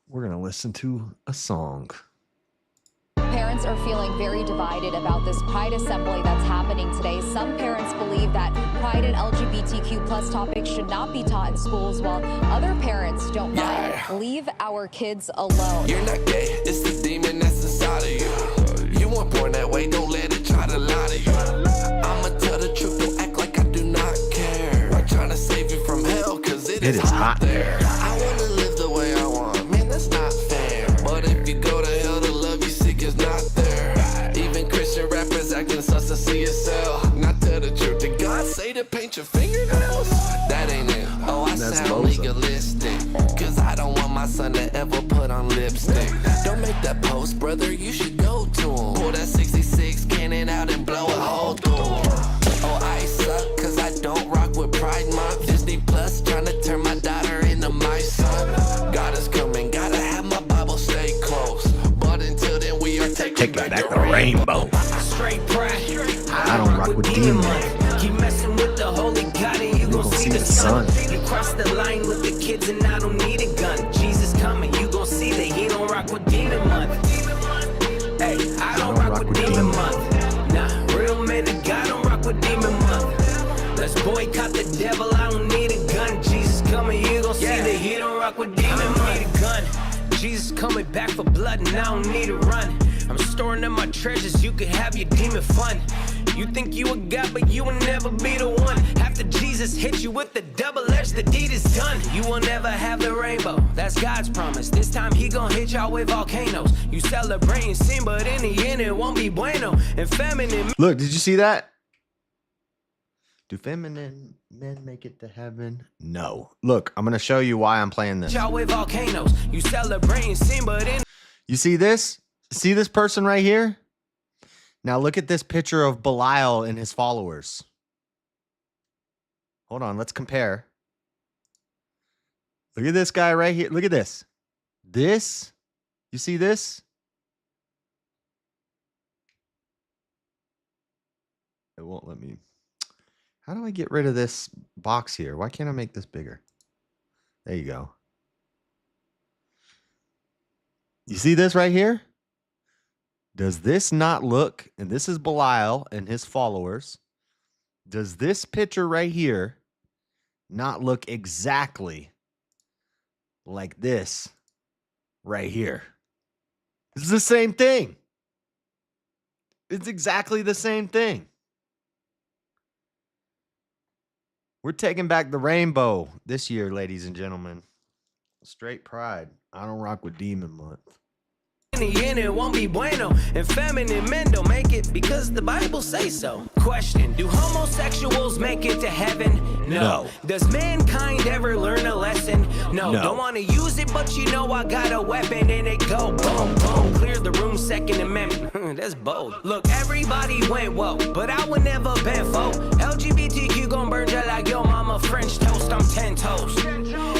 We're going to listen to a song. Parents are feeling very divided about this Pride assembly that's happening today. Some parents believe that Pride and LGBTQ plus topics should not be taught in schools, while other parents don't mind. Leave our kids alone. You're not gay, it's the demon that's inside of you. You weren't born that way, don't let it try to lie to you. I'ma tell the truth, don't act like I do not care. I'm trying to save you from hell, cause it is hot there. I wanna live the way I want, man, that's not fair. But if you go to hell, the love you seek is not there. Even Christian rappers acting sus to see yourself. Not tell the truth, did God say to paint your fingernails? That ain't it. Oh, I sound legalistic, cause I don't want my son to ever put on lipstick. Don't make that post, brother, you should go to him. Pull that 66 cannon out and blow a hole through him. Oh, I suck, cause I don't rock with Pride Month. Disney Plus trying to turn my daughter into my son. God is coming, gotta have my Bible stay close. But until then, we are taking back the rainbow. Straight pride. I don't rock with demons. Keep messing with the holy God and you gon' see the sun. You cross the line with the kids and I don't need a gun. Jesus coming, you gon' see that he don't rock with demon month. Hey, I don't rock with demon month. Nah, real men of God don't rock with demon month. Let's boycott the devil, I don't need a gun. Jesus coming, you gon' see that he don't rock with demon month. I don't need a gun. Jesus coming back for blood and I don't need to run. I'm storing up my treasures, you can have your demon fun. You think you a god, but you will never be the one. After Jesus hit you with the double edge, the deed is done. You will never have the rainbow, that's God's promise. This time he gon' hit y'all with volcanoes. You celebrating sin, but in the end it won't be bueno. And feminine. Look, did you see that? Do feminine men make it to heaven? No. Look, I'm going to show you why I'm playing this. Y'all with volcanoes. You celebrating sin, but in. You see this? See this person right here? Now look at this picture of Belial and his followers. Hold on, let's compare. Look at this guy right here. Look at this. This, you see this? It won't let me. How do I get rid of this box here? Why can't I make this bigger? There you go. You see this right here? Does this not look, and this is Belial and his followers, does this picture right here not look exactly like this right here? It's the same thing. It's exactly the same thing. We're taking back the rainbow this year, ladies and gentlemen. Straight pride. I don't rock with Demon Month. And it won't be bueno, and feminine men don't make it because the Bible says so. Question: do homosexuals make it to heaven? No. Does mankind ever learn a lesson? No. Don't want to use it, but you know I got a weapon and it go boom boom. Clear the room, Second Amendment. That's bold. Look, everybody went woke, but I would never bend folk. LGBTQ gon' burn just like yo mama French toast. I'm 10 toast.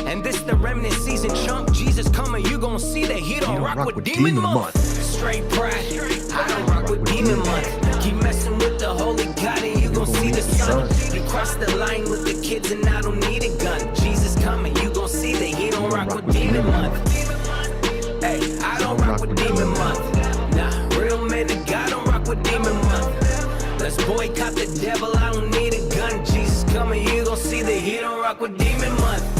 And this the remnant season chunk. Jesus coming, you gon' see that he don't rock with Demon Month. Straight pride, I don't rock with Demon Month. Keep messing with the holy God and you gon' see the sun. You cross the line with the kids and I don't need a gun. Jesus coming, you gon' see that he don't rock with Demon Month. Hey, I don't rock with Demon Month. Nah, real men of God don't rock with Demon Month. Let's boycott the devil, I don't need a gun. Jesus coming, you gon' see that he don't rock with Demon Month.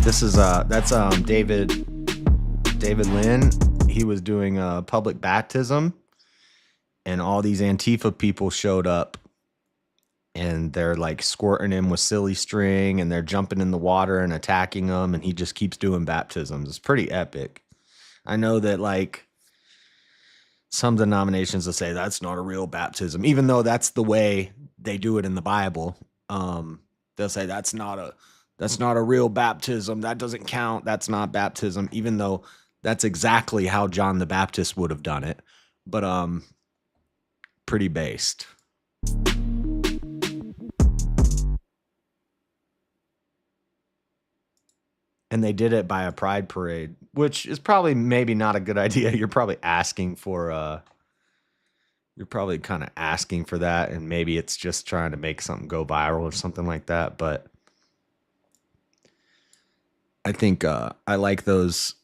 This is that's David Lynn. He was doing a public baptism, and all these Antifa people showed up, and they're like squirting him with silly string, and they're jumping in the water and attacking him, and he just keeps doing baptisms. It's pretty epic. I know that like some denominations will say that's not a real baptism, even though that's the way they do it in the Bible. They'll say that's not a real baptism. That doesn't count. That's not baptism, even though that's exactly how John the Baptist would have done it. But pretty based. And they did it by a pride parade, which is probably maybe not a good idea. You're probably asking for you're probably kind of asking for that, and maybe it's just trying to make something go viral or something like that. But I think I like those,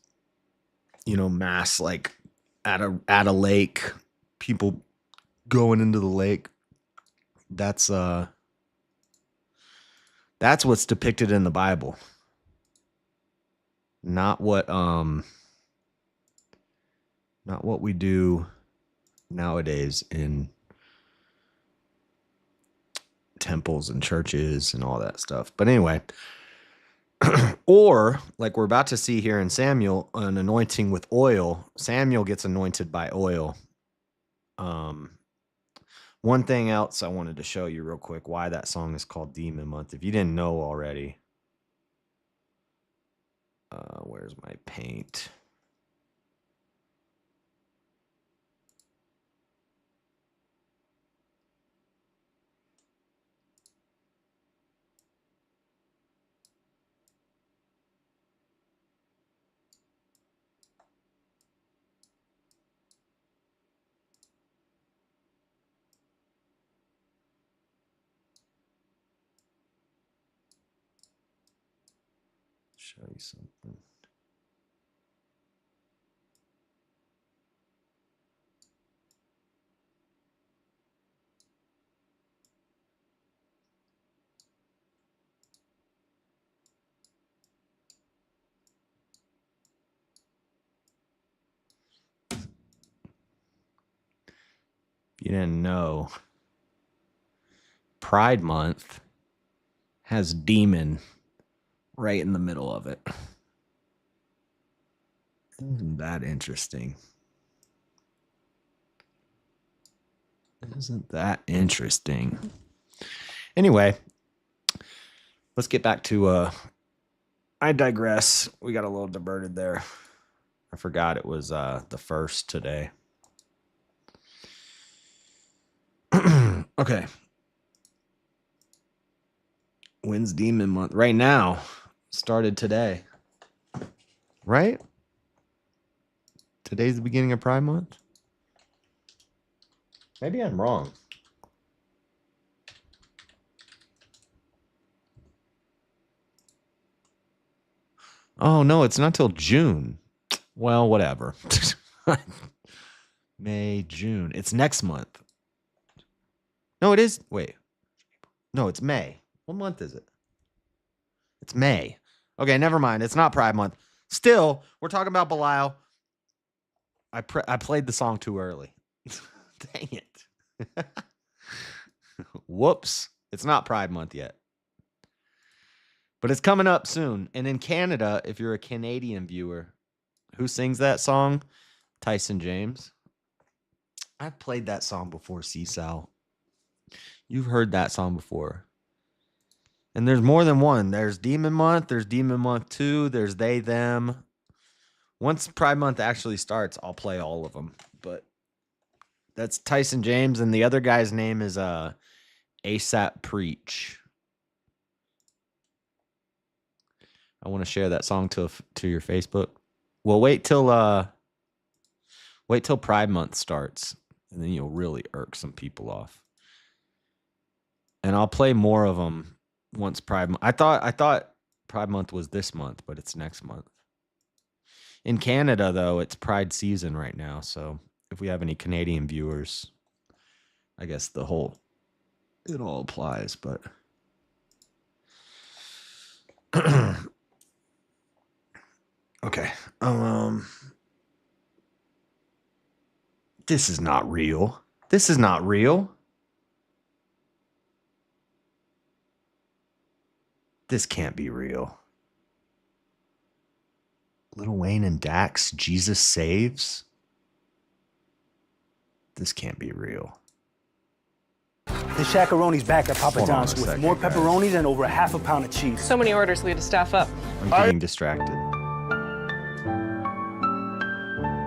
mass like at a lake, people going into the lake. That's what's depicted in the Bible. Not what we do nowadays in temples and churches and all that stuff. But anyway, or like we're about to see here in Samuel, an anointing with oil. Samuel gets anointed by oil. One thing else I wanted to show you real quick, why that song is called Demon Month. If you didn't know already, where's my paint? Show you something. If you didn't know, Pride Month has demon right in the middle of it. Isn't that interesting? Isn't that interesting? Anyway, let's get back to I digress. We got a little diverted there. I forgot it was the first today. Okay. When's Demon Month? Right now. Started today. Right? Today's the beginning of Pride Month? Maybe I'm wrong. Oh, no, it's not till June. Well, whatever. May, June. It's next month. No, it is. Wait. No, it's May. What month is it? It's May. Okay, never mind. It's not Pride Month. Still, we're talking about Belial. I played the song too early. Dang it. Whoops. It's not Pride Month yet. But it's coming up soon. And in Canada, if you're a Canadian viewer, who sings that song? Tyson James. I've played that song before, C-Sal. You've heard that song before. And there's more than one. There's Demon Month. There's Demon Month 2. There's They, Them. Once Pride Month actually starts, I'll play all of them. But that's Tyson James. And the other guy's name is ASAP Preach. I want to share that song to your Facebook. Well, wait till Pride Month starts, and then you'll really irk some people off. And I'll play more of them once Pride Month. I thought Pride Month was this month, but it's next month. In Canada, though, it's Pride season right now. So if we have any Canadian viewers, I guess it all applies. But okay, this is not real. This is not real. This can't be real. Lil Wayne and Dax, Jesus Saves. This can't be real. The Shaq-a-Roni's back at Papa Hold on John's a with second, more guys. pepperonis and over a half a pound of cheese. So many orders, we had to staff up. I'm getting distracted.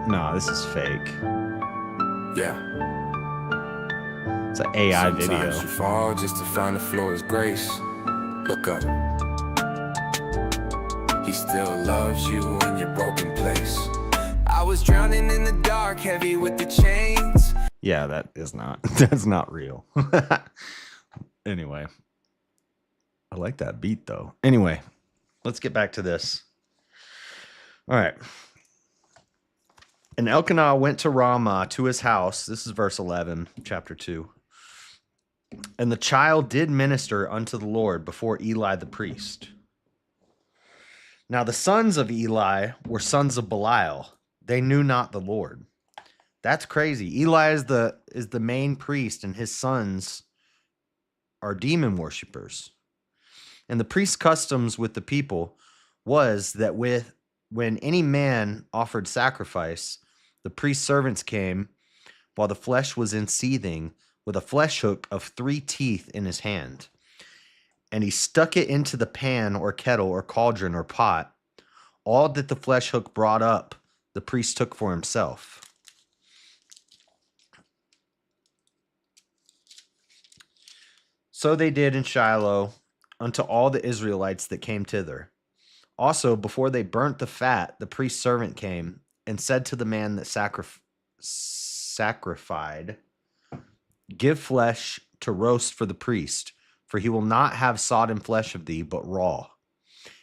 No, this is fake. Yeah. It's an AI Sometimes video. you fall just to find the floor is grace. Look up. He still loves you in your broken place. I was drowning in the dark, heavy with the chains. Yeah, that's not real. Anyway. I like that beat though. Anyway, let's get back to this. All right. And Elkanah went to Ramah to his house. This is verse 11, chapter 2. And the child did minister unto the Lord before Eli the priest. Now the sons of Eli were sons of Belial. They knew not the Lord. That's crazy. Eli is the main priest, and his sons are demon worshipers. And the priest's customs with the people was that when any man offered sacrifice, the priest's servants came while the flesh was in seething with a flesh hook of 3 teeth in his hand. And he stuck it into the pan or kettle or cauldron or pot. All that the flesh hook brought up, the priest took for himself. So they did in Shiloh unto all the Israelites that came thither. Also, before they burnt the fat, the priest's servant came and said to the man that sacrificed, give flesh to roast for the priest, for he will not have sodden flesh of thee, but raw.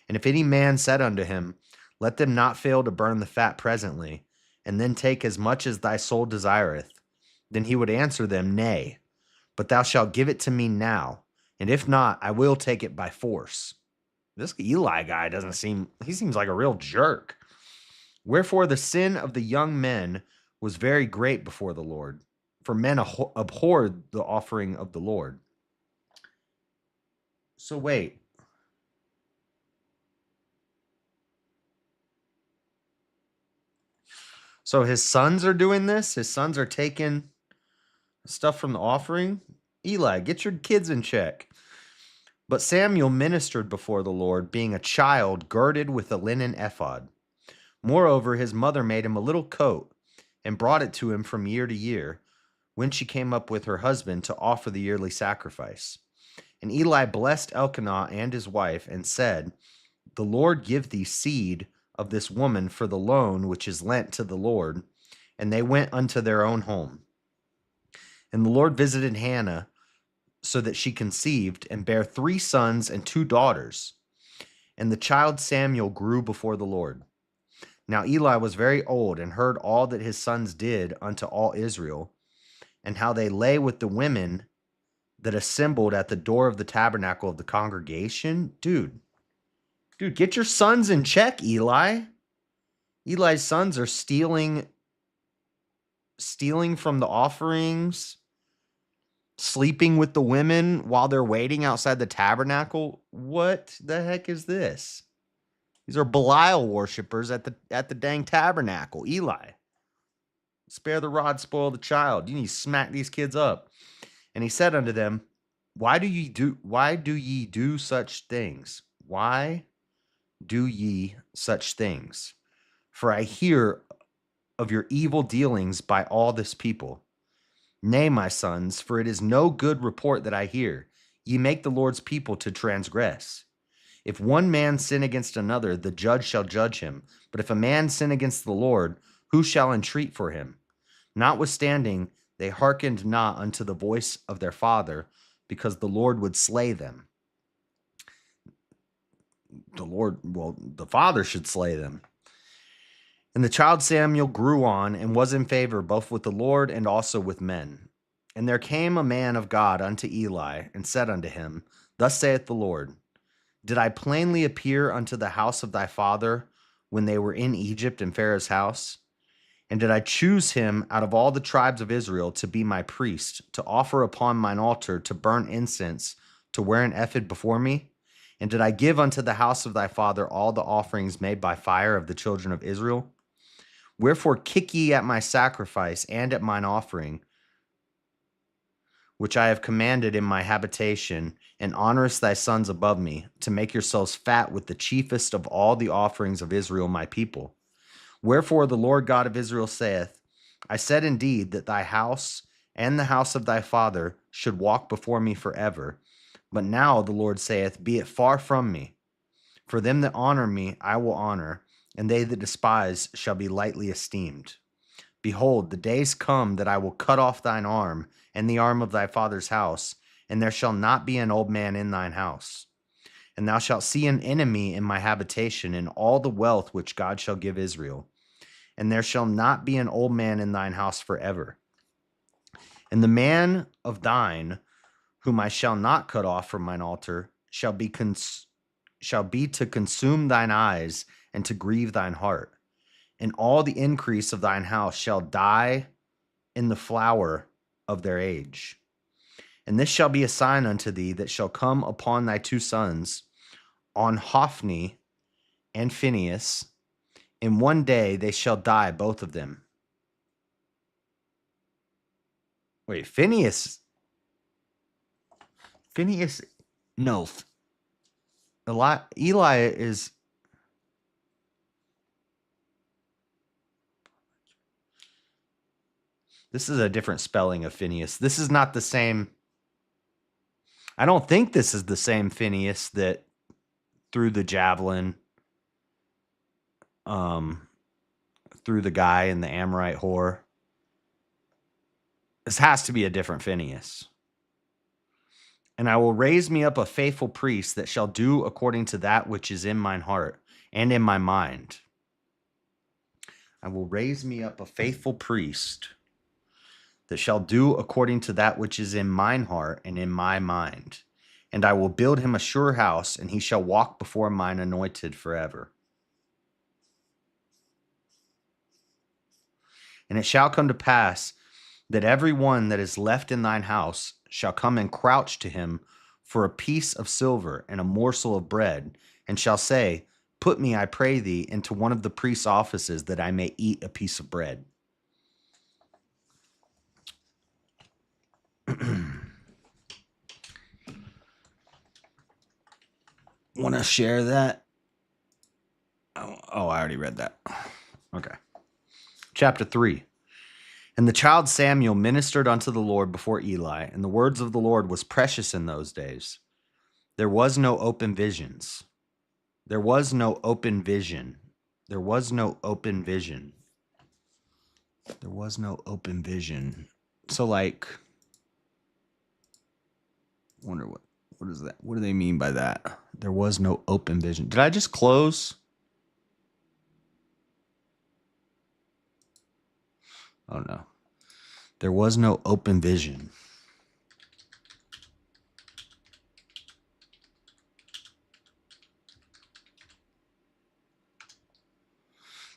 And if any man said unto him, let them not fail to burn the fat presently, and then take as much as thy soul desireth, then he would answer them, nay, but thou shalt give it to me now, and if not, I will take it by force. This Eli guy seems like a real jerk. Wherefore the sin of the young men was very great before the Lord, for men abhorred the offering of the Lord. So wait. So his sons are doing this? His sons are taking stuff from the offering? Eli, get your kids in check. But Samuel ministered before the Lord, being a child girded with a linen ephod. Moreover, his mother made him a little coat and brought it to him from year to year, when she came up with her husband to offer the yearly sacrifice. And Eli blessed Elkanah and his wife and said, the Lord give thee seed of this woman for the loan which is lent to the Lord. And they went unto their own home. And the Lord visited Hannah, so that she conceived and bare 3 sons and 2 daughters. And the child Samuel grew before the Lord. Now Eli was very old and heard all that his sons did unto all Israel, and how they lay with the women that assembled at the door of the tabernacle of the congregation. Dude, get your sons in check, Eli. Eli's sons are stealing from the offerings, sleeping with the women while they're waiting outside the tabernacle. What the heck is this? These are Belial worshipers at the dang tabernacle. Eli, spare the rod, spoil the child. You need to smack these kids up. And he said unto them, Why do ye do such things? Why do ye such things? For I hear of your evil dealings by all this people. Nay, my sons, for it is no good report that I hear. Ye make the Lord's people to transgress. If one man sin against another, the judge shall judge him. But if a man sin against the Lord, who shall entreat for him? Notwithstanding, they hearkened not unto the voice of their father, because the Lord would slay them. The father should slay them. And the child Samuel grew on and was in favor both with the Lord and also with men. And there came a man of God unto Eli, and said unto him, Thus saith the Lord, Did I plainly appear unto the house of thy father when they were in Egypt in Pharaoh's house? And did I choose him out of all the tribes of Israel to be my priest, to offer upon mine altar, to burn incense, to wear an ephod before me? And did I give unto the house of thy father all the offerings made by fire of the children of Israel? Wherefore kick ye at my sacrifice and at mine offering, which I have commanded in my habitation, and honorest thy sons above me, to make yourselves fat with the chiefest of all the offerings of Israel my people. Wherefore the Lord God of Israel saith, I said indeed that thy house and the house of thy father should walk before me forever. But now the Lord saith, Be it far from me. For them that honor me I will honor, and they that despise shall be lightly esteemed. Behold, the days come that I will cut off thine arm and the arm of thy father's house, and there shall not be an old man in thine house. And thou shalt see an enemy in my habitation in all the wealth which God shall give Israel. And there shall not be an old man in thine house forever. And the man of thine, whom I shall not cut off from mine altar, shall be to consume thine eyes and to grieve thine heart. And all the increase of thine house shall die in the flower of their age. And this shall be a sign unto thee that shall come upon thy two sons, on Hophni and Phinehas. In one day they shall die, both of them. Wait, Phinehas? No. Eli is... This is a different spelling of Phineas. This is not the same. I don't think this is the same Phineas that threw the javelin through the guy in the Amorite whore. This has to be a different Phineas. And I will raise me up a faithful priest that shall do according to that which is in mine heart and in my mind. I will raise me up a faithful priest that shall do according to that which is in mine heart and in my mind. And I will build him a sure house, and he shall walk before mine anointed forever. And it shall come to pass that every one that is left in thine house shall come and crouch to him for a piece of silver and a morsel of bread, and shall say, Put me, I pray thee, into one of the priest's offices, that I may eat a piece of bread. Want to share that? Oh, I already read that. Okay. Chapter 3. And the child Samuel ministered unto the Lord before Eli, and the words of the Lord was precious in those days. There was no open visions. There was no open vision. There was no open vision. There was no open vision. So, like, wonder What is that? What do they mean by that? There was no open vision. Did I just close? Oh no. There was no open vision.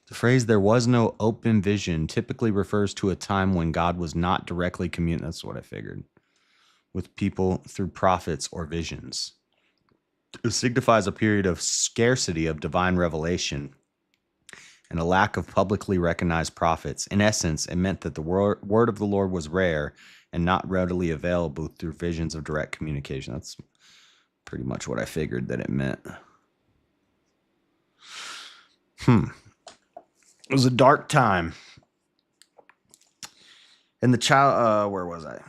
The phrase "there was no open vision" typically refers to a time when God was not directly communicating. That's what I figured. With people through prophets or visions. It signifies a period of scarcity of divine revelation and a lack of publicly recognized prophets. In essence, it meant that the word of the Lord was rare and not readily available through visions of direct communication. That's pretty much what I figured that it meant. It was a dark time. And the child, where was I?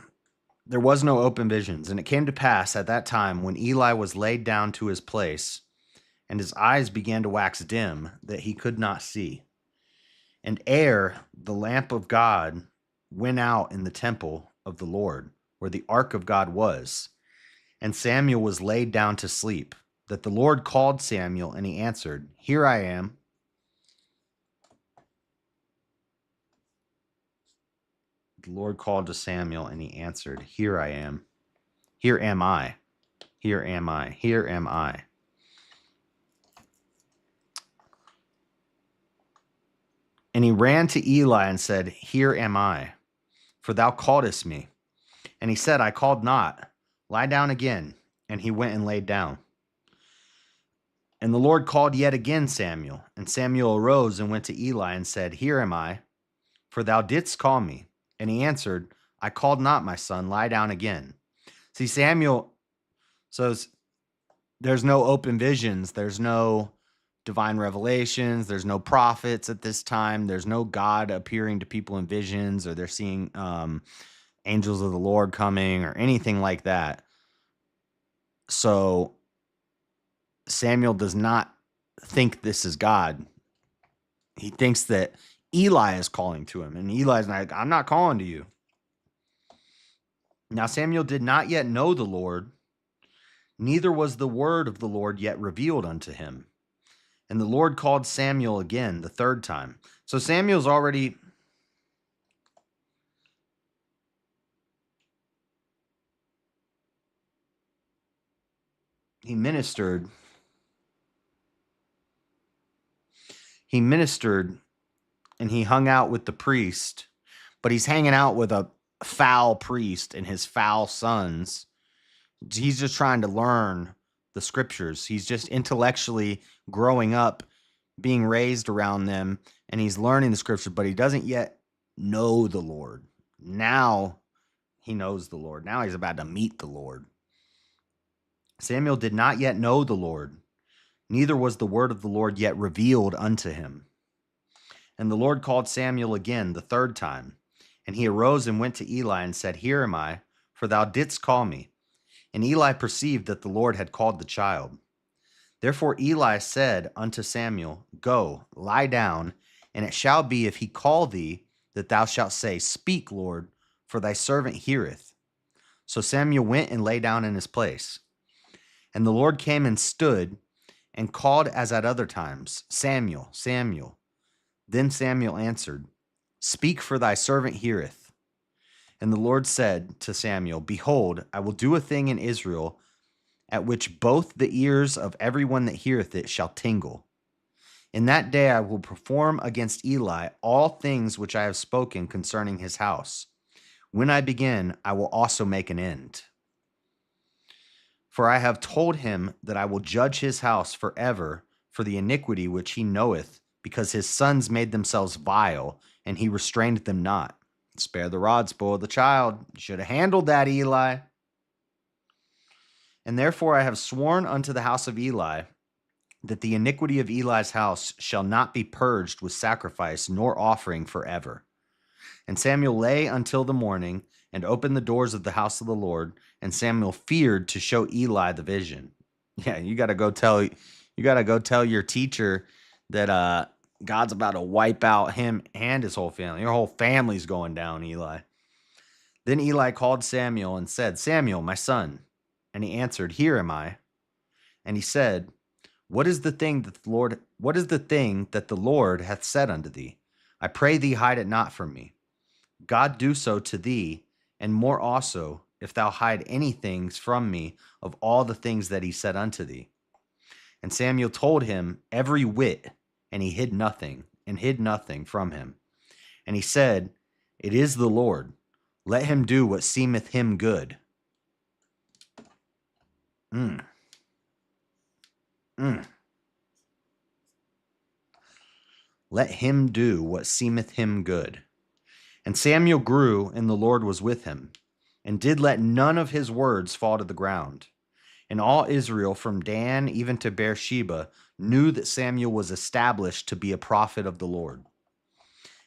There was no open visions. And it came to pass at that time when Eli was laid down to his place, and his eyes began to wax dim, that he could not see. And ere the lamp of God went out in the temple of the Lord, where the ark of God was, and Samuel was laid down to sleep, that the Lord called Samuel, and he answered, "Here I am." The Lord called to Samuel, and he answered, "Here I am. Here am I. Here am I. Here am I." And he ran to Eli and said, "Here am I, for thou calledest me." And he said, "I called not. Lie down again." And he went and laid down. And the Lord called yet again Samuel. And Samuel arose and went to Eli and said, "Here am I, for thou didst call me." And he answered, "I called not, my son. Lie down again." See, Samuel, so there's no open visions. There's no divine revelations. There's no prophets at this time. There's no God appearing to people in visions, or they're seeing angels of the Lord coming or anything like that. So Samuel does not think this is God. He thinks that Eli is calling to him, and Eli's like, "I'm not calling to you." Now Samuel did not yet know the Lord, neither was the word of the Lord yet revealed unto him. And the Lord called Samuel again the third time. So Samuel's already... He ministered and he hung out with the priest, but he's hanging out with a foul priest and his foul sons. He's just trying to learn the scriptures. He's just intellectually growing up, being raised around them, and he's learning the scripture, but he doesn't yet know the Lord. Now he knows the Lord. Now he's about to meet the Lord. Samuel did not yet know the Lord, neither was the word of the Lord yet revealed unto him. And the Lord called Samuel again the third time. And he arose and went to Eli and said, "Here am I, for thou didst call me." And Eli perceived that the Lord had called the child. Therefore Eli said unto Samuel, "Go, lie down, and it shall be, if he call thee, that thou shalt say, Speak, Lord, for thy servant heareth." So Samuel went and lay down in his place. And the Lord came and stood and called as at other times, "Samuel, Samuel." Then Samuel answered, "Speak, for thy servant heareth." And the Lord said to Samuel, "Behold, I will do a thing in Israel at which both the ears of everyone that heareth it shall tingle. In that day I will perform against Eli all things which I have spoken concerning his house. When I begin, I will also make an end. For I have told him that I will judge his house forever for the iniquity which he knoweth, because his sons made themselves vile, and he restrained them not. Spare the rod, spoil the child. You should have handled that, Eli. And therefore I have sworn unto the house of Eli that the iniquity of Eli's house shall not be purged with sacrifice nor offering forever." And Samuel lay until the morning and opened the doors of the house of the Lord, and Samuel feared to show Eli the vision. Yeah, you got to go tell your teacher that God's about to wipe out him and his whole family. Your whole family's going down, Eli. Then Eli called Samuel and said, "Samuel, my son." And he answered, Here am I. And he said, What is the thing that the Lord hath said unto thee? I pray thee, hide it not from me. God do so to thee, and more also, if thou hide any things from me of all the things that he said unto thee. And Samuel told him every whit, and he hid nothing from him. And he said, It is the Lord. Let him do what seemeth him good. Mm. Let him do what seemeth him good. And Samuel grew, and the Lord was with him, and did let none of his words fall to the ground. And all Israel, from Dan even to Beersheba, knew that Samuel was established to be a prophet of the Lord.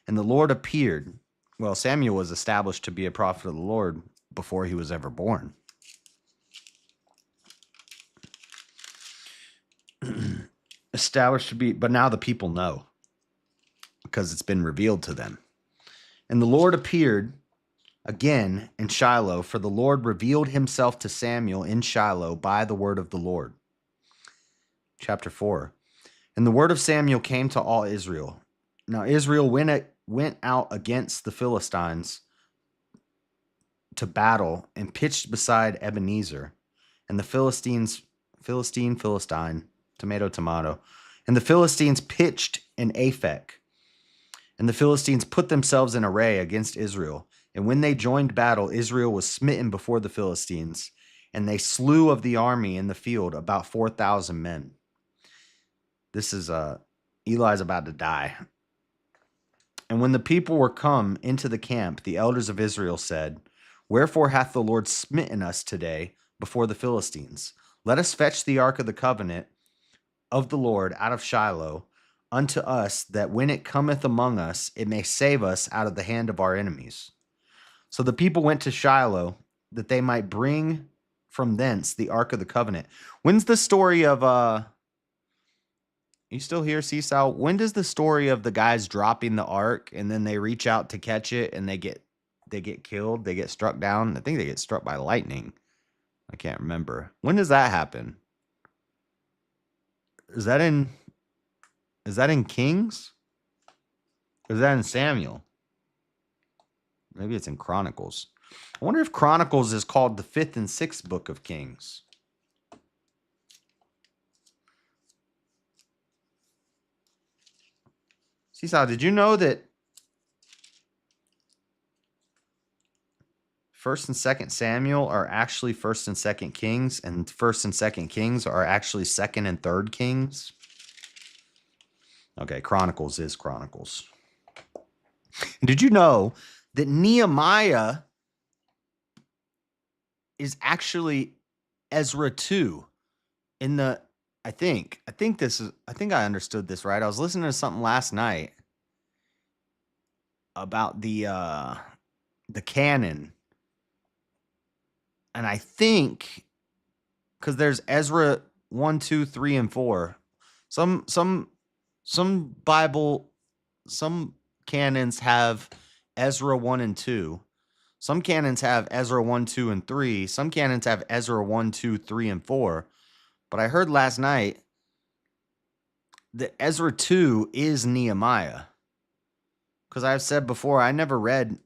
And the Lord appeared. Well, Samuel was established to be a prophet of the Lord before he was ever born. Established to be, but now the people know because it's been revealed to them. And the Lord appeared again in Shiloh, for the Lord revealed himself to Samuel in Shiloh by the word of the Lord. Chapter 4. And the word of Samuel came to all Israel. Now Israel went out against the Philistines to battle and pitched beside Ebenezer. And the Philistine, tomato. And the Philistines pitched in Aphek. And the Philistines put themselves in array against Israel. And when they joined battle, Israel was smitten before the Philistines, and they slew of the army in the field about 4,000 men. This is Eli's about to die. And when the people were come into the camp, the elders of Israel said, Wherefore hath the Lord smitten us today before the Philistines? Let us fetch the ark of the covenant of the Lord out of Shiloh unto us, that when it cometh among us, it may save us out of the hand of our enemies. So the people went to Shiloh, that they might bring from thence the ark of the covenant. When's the story of you still here, Seesaw? When does the story of the guys dropping the ark and then they reach out to catch it and they get killed, they get struck down? I think they get struck by lightning. I can't remember. When does that happen? Is that in Kings? Or is that in Samuel? Maybe it's in Chronicles. I wonder if Chronicles is called the 5th and 6th book of Kings. Seesaw, did you know that 1st and 2nd Samuel are actually 1st and 2nd Kings, and 1st and 2nd Kings are actually 2nd and 3rd Kings? Okay, Chronicles is Chronicles. Did you know that Nehemiah is actually Ezra 2 in the I think I understood this right. I was listening to something last night about the canon. And I think because there's Ezra 1, 2, 3, and 4. Some Bible, some canons have Ezra 1 and 2. Some canons have Ezra 1, 2, and 3. Some canons have Ezra 1, 2, 3, and 4. But I heard last night that Ezra 2 is Nehemiah. Because I've said before, I never read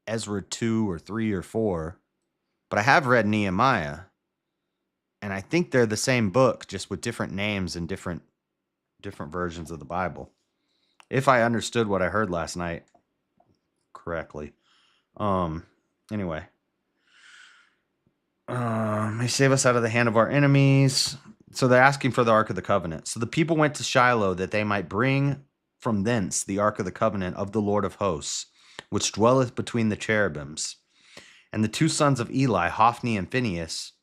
Ezra 2 or 3 or 4. But I have read Nehemiah. And I think they're the same book, just with different names and different versions of the Bible. If I understood what I heard last night correctly. Anyway. May save us out of the hand of our enemies. So they're asking for the Ark of the Covenant. So the people went to Shiloh that they might bring from thence the Ark of the Covenant of the Lord of hosts, which dwelleth between the cherubims. And the 2 sons of Eli, Hophni and Phinehas,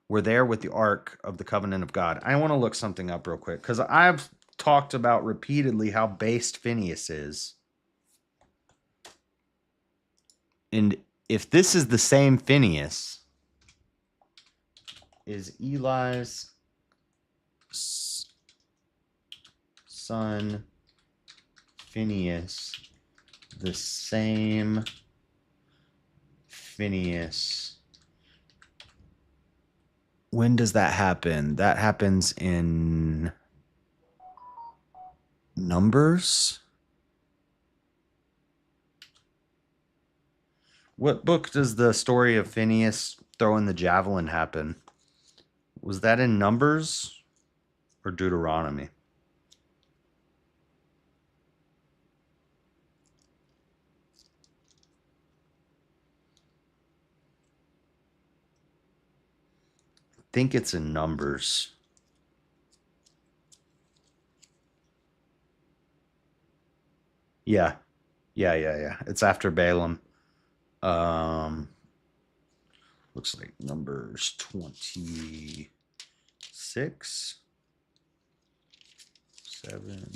were there with the Ark of the Covenant of God. I want to look something up real quick, because I've talked about repeatedly how based Phinehas is. And if this is the same Phinehas, is Eli's son Phinehas the same Phinehas When does that happen? That happens in Numbers. What book does the story of Phineas throwing the javelin happen? Was that in Numbers or Deuteronomy? I think it's in Numbers. Yeah. Yeah. It's after Balaam. Looks like Numbers 26, 7.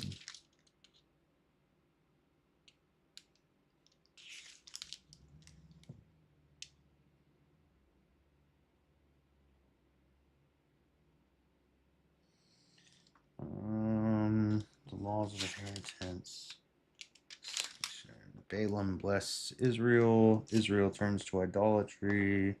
The laws of inheritance. Balaam bless Israel. Israel turns to idolatry.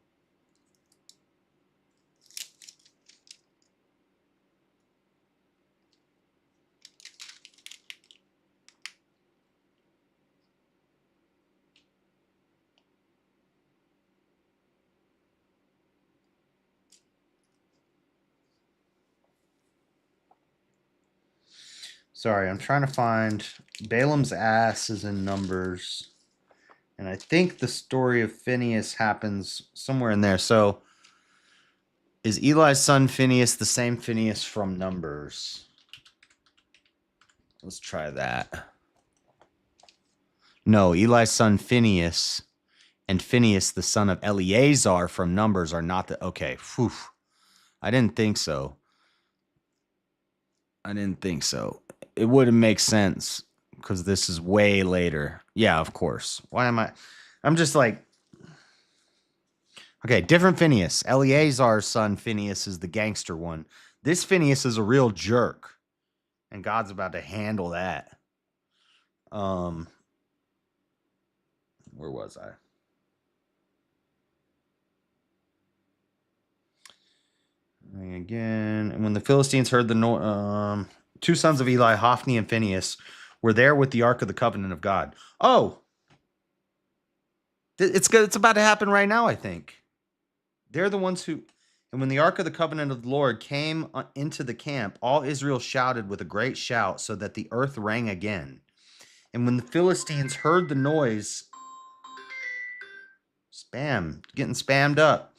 Sorry, I'm trying to find Balaam's ass is in Numbers. And I think the story of Phineas happens somewhere in there. So is Eli's son Phineas the same Phineas from Numbers? Let's try that. No, Eli's son Phineas and Phineas, the son of Eleazar from Numbers, are not the. Okay, whew. I didn't think so. It wouldn't make sense because this is way later. Yeah, of course. Why am I? I'm just like, okay, different Phineas. Eleazar's son Phineas is the gangster one. This Phineas is a real jerk, and God's about to handle that. Where was I? Again, and when the Philistines heard the two sons of Eli, Hophni and Phinehas, were there with the Ark of the Covenant of God. Oh, it's good. It's about to happen right now, I think. They're the ones who, and when the Ark of the Covenant of the Lord came into the camp, all Israel shouted with a great shout so that the earth rang again. And when the Philistines heard the noise, getting spammed up,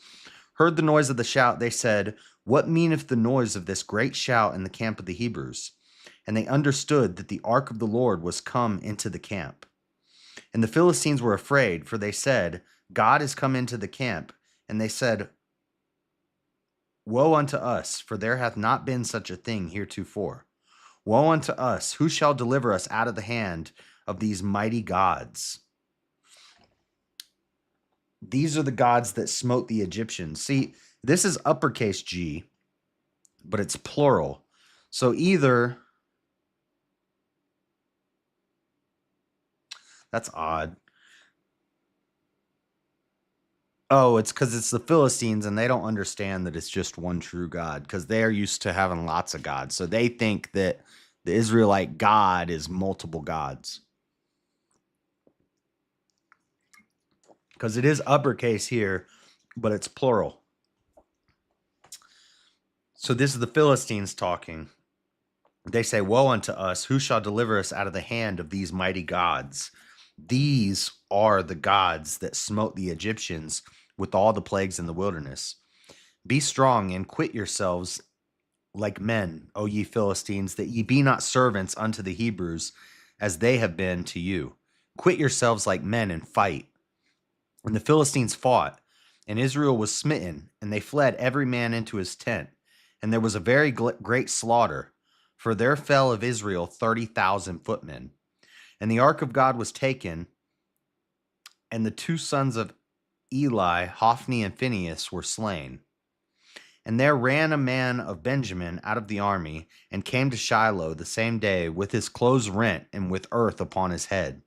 heard the noise of the shout, they said, "What meaneth the noise of this great shout in the camp of the Hebrews?" And they understood that the ark of the Lord was come into the camp. And the Philistines were afraid, for they said, "God is come into the camp." And they said, "Woe unto us, for there hath not been such a thing heretofore. Woe unto us, who shall deliver us out of the hand of these mighty gods?" These are the gods that smote the Egyptians. See, this is uppercase G, but it's plural. So either, that's odd. Oh, it's because it's the Philistines and they don't understand that it's just one true God because they're used to having lots of gods. So they think that the Israelite God is multiple gods. Because it is uppercase here, but it's plural. So this is the Philistines talking. They say, "Woe unto us, who shall deliver us out of the hand of these mighty gods?" These are the gods that smote the Egyptians with all the plagues in the wilderness. "Be strong and quit yourselves like men, O ye Philistines, that ye be not servants unto the Hebrews, as they have been to you. Quit yourselves like men and fight." And the Philistines fought, and Israel was smitten, and they fled every man into his tent. And there was a very great slaughter, for there fell of Israel 30,000 footmen. And the ark of God was taken, and the two sons of Eli, Hophni and Phinehas, were slain. And there ran a man of Benjamin out of the army, and came to Shiloh the same day with his clothes rent and with earth upon his head.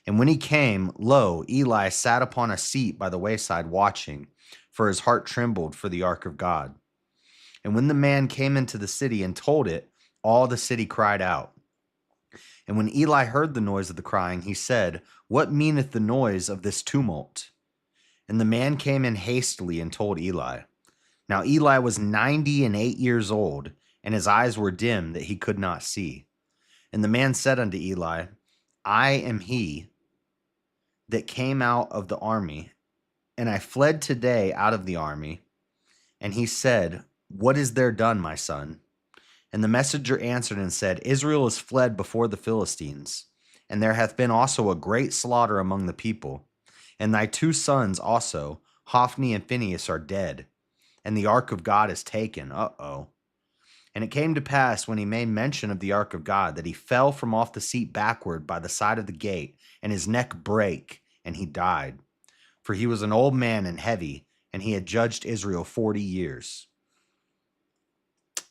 And when he came, lo, Eli sat upon a seat by the wayside watching, for his heart trembled for the ark of God. And when the man came into the city and told it, all the city cried out. And when Eli heard the noise of the crying, he said, "What meaneth the noise of this tumult?" And the man came in hastily and told Eli. Now Eli was 98 years old, and his eyes were dim that he could not see. And the man said unto Eli, I am he that came out of the army, and I fled today out of the army. And he said, What is there done, my son? And the messenger answered and said, Israel is fled before the Philistines, and there hath been also a great slaughter among the people. And thy 2 sons also, Hophni and Phinehas, are dead, and the ark of God is taken. Uh-oh. And it came to pass when he made mention of the ark of God that he fell from off the seat backward by the side of the gate, and his neck brake, and he died. For he was an old man and heavy, and he had judged Israel 40 years.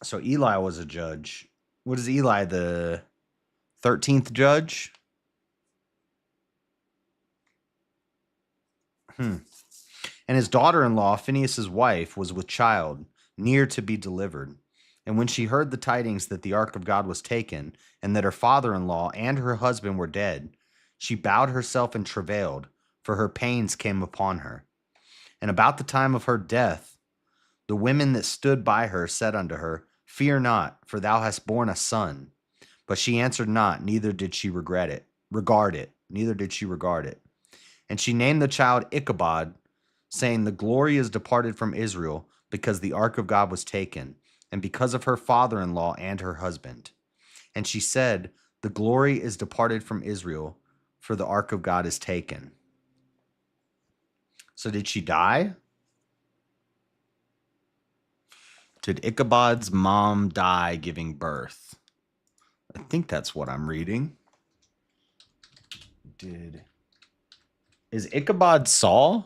So Eli was a judge. What is Eli, the 13th judge? And his daughter-in-law, Phinehas' wife, was with child, near to be delivered. And when she heard the tidings that the ark of God was taken, and that her father-in-law and her husband were dead, she bowed herself and travailed, for her pains came upon her. And about the time of her death, the women that stood by her said unto her, Fear not, for thou hast borne a son. But she answered not, neither did she regard it. And she named the child Ichabod, saying, The glory is departed from Israel, because the ark of God was taken, and because of her father-in-law and her husband. And she said, The glory is departed from Israel, for the ark of God is taken. So did she die? Did Ichabod's mom die giving birth? I think that's what I'm reading. Is Ichabod Saul?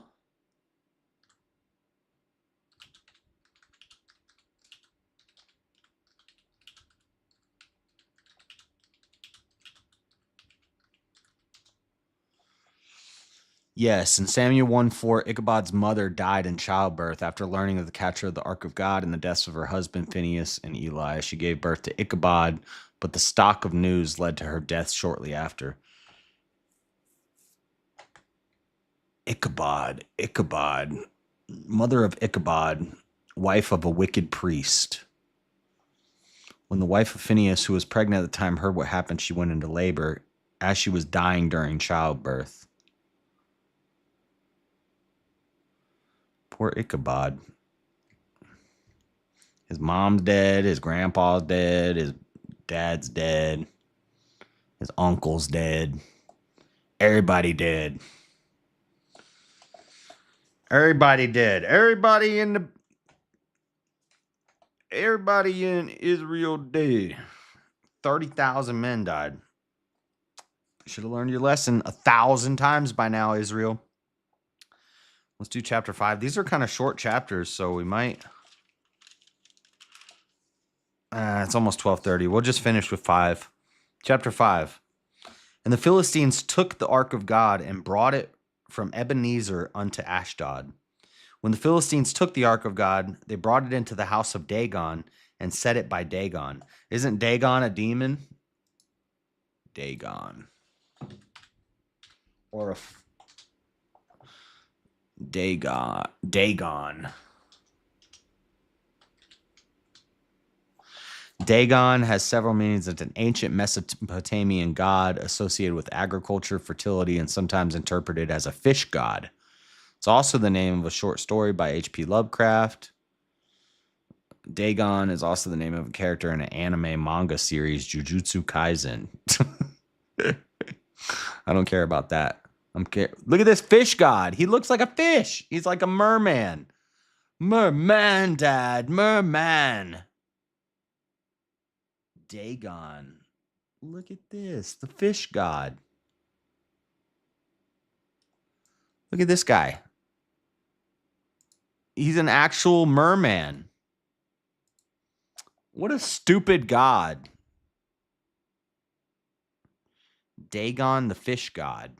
Yes, in Samuel 1:4, Ichabod's mother died in childbirth after learning of the capture of the Ark of God and the deaths of her husband Phinehas and Eli. She gave birth to Ichabod, but the stock of news led to her death shortly after. Ichabod, mother of Ichabod, wife of a wicked priest. When the wife of Phinehas, who was pregnant at the time, heard what happened, she went into labor as she was dying during childbirth. Poor Ichabod. His mom's dead, his grandpa's dead, his dad's dead, his uncle's dead. Everybody dead. Everybody dead. Everybody in Israel dead. 30,000 men died. Should have learned your lesson 1,000 times by now, Israel. Let's do chapter 5. These are kind of short chapters, so we might... it's almost 12:30. We'll just finish with 5. Chapter 5. And the Philistines took the ark of God and brought it from Ebenezer unto Ashdod. When the Philistines took the ark of God, they brought it into the house of Dagon and set it by Dagon. Isn't Dagon a demon? Dagon. Or a... Dagon. Dagon has several meanings. It's an ancient Mesopotamian god associated with agriculture, fertility, and sometimes interpreted as a fish god. It's also the name of a short story by H.P. Lovecraft. Dagon is also the name of a character in an anime manga series, Jujutsu Kaisen. I don't care about that. Look at this fish god. He looks like a fish. He's like a merman. Merman, Dad. Merman. Dagon. Look at this. The fish god. Look at this guy. He's an actual merman. What a stupid god. Dagon, the fish god.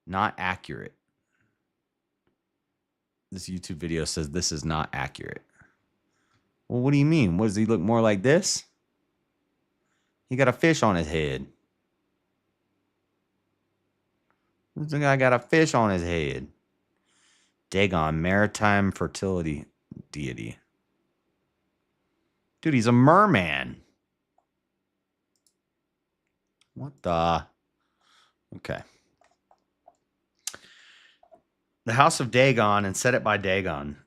Not accurate. This YouTube video says this is not accurate. Well, what do you mean? What, does he look more like this? He got a fish on his head. This guy got a fish on his head. Dagon, maritime fertility deity. Dude, he's a merman. What the? Okay. The house of Dagon, and set it by Dagon.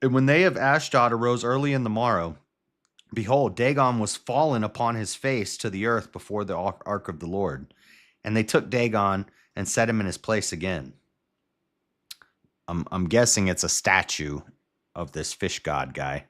And when they of Ashdod arose early in the morrow, behold, Dagon was fallen upon his face to the earth before the ark of the Lord. And they took Dagon and set him in his place again. I'm guessing it's a statue of this fish god guy.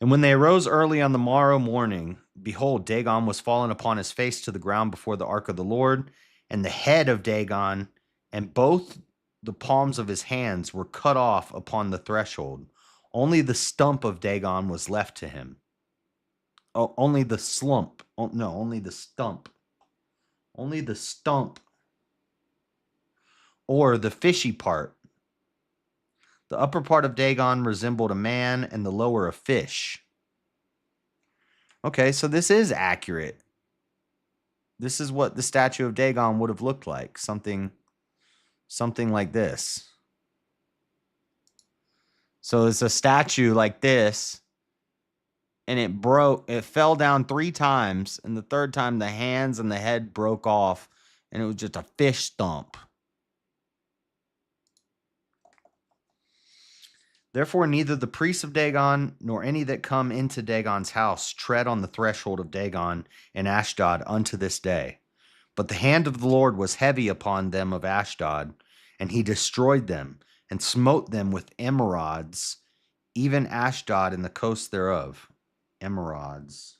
And when they arose early on the morrow morning, behold, Dagon was fallen upon his face to the ground before the ark of the Lord, and the head of Dagon and both the palms of his hands were cut off upon the threshold. Only the stump of Dagon was left to him. Oh, only the slump. Oh, no, only the stump. Only the stump. Or the fishy part. The upper part of Dagon resembled a man, and the lower a fish. Okay, so this is accurate. This is what the statue of Dagon would have looked like. Something like this. So it's a statue like this, and it fell down 3 times, and the third time the hands and the head broke off, and it was just a fish stump. Therefore, neither the priests of Dagon nor any that come into Dagon's house tread on the threshold of Dagon in Ashdod unto this day. But the hand of the Lord was heavy upon them of Ashdod, and he destroyed them and smote them with emerods, even Ashdod and the coast thereof. Emerods.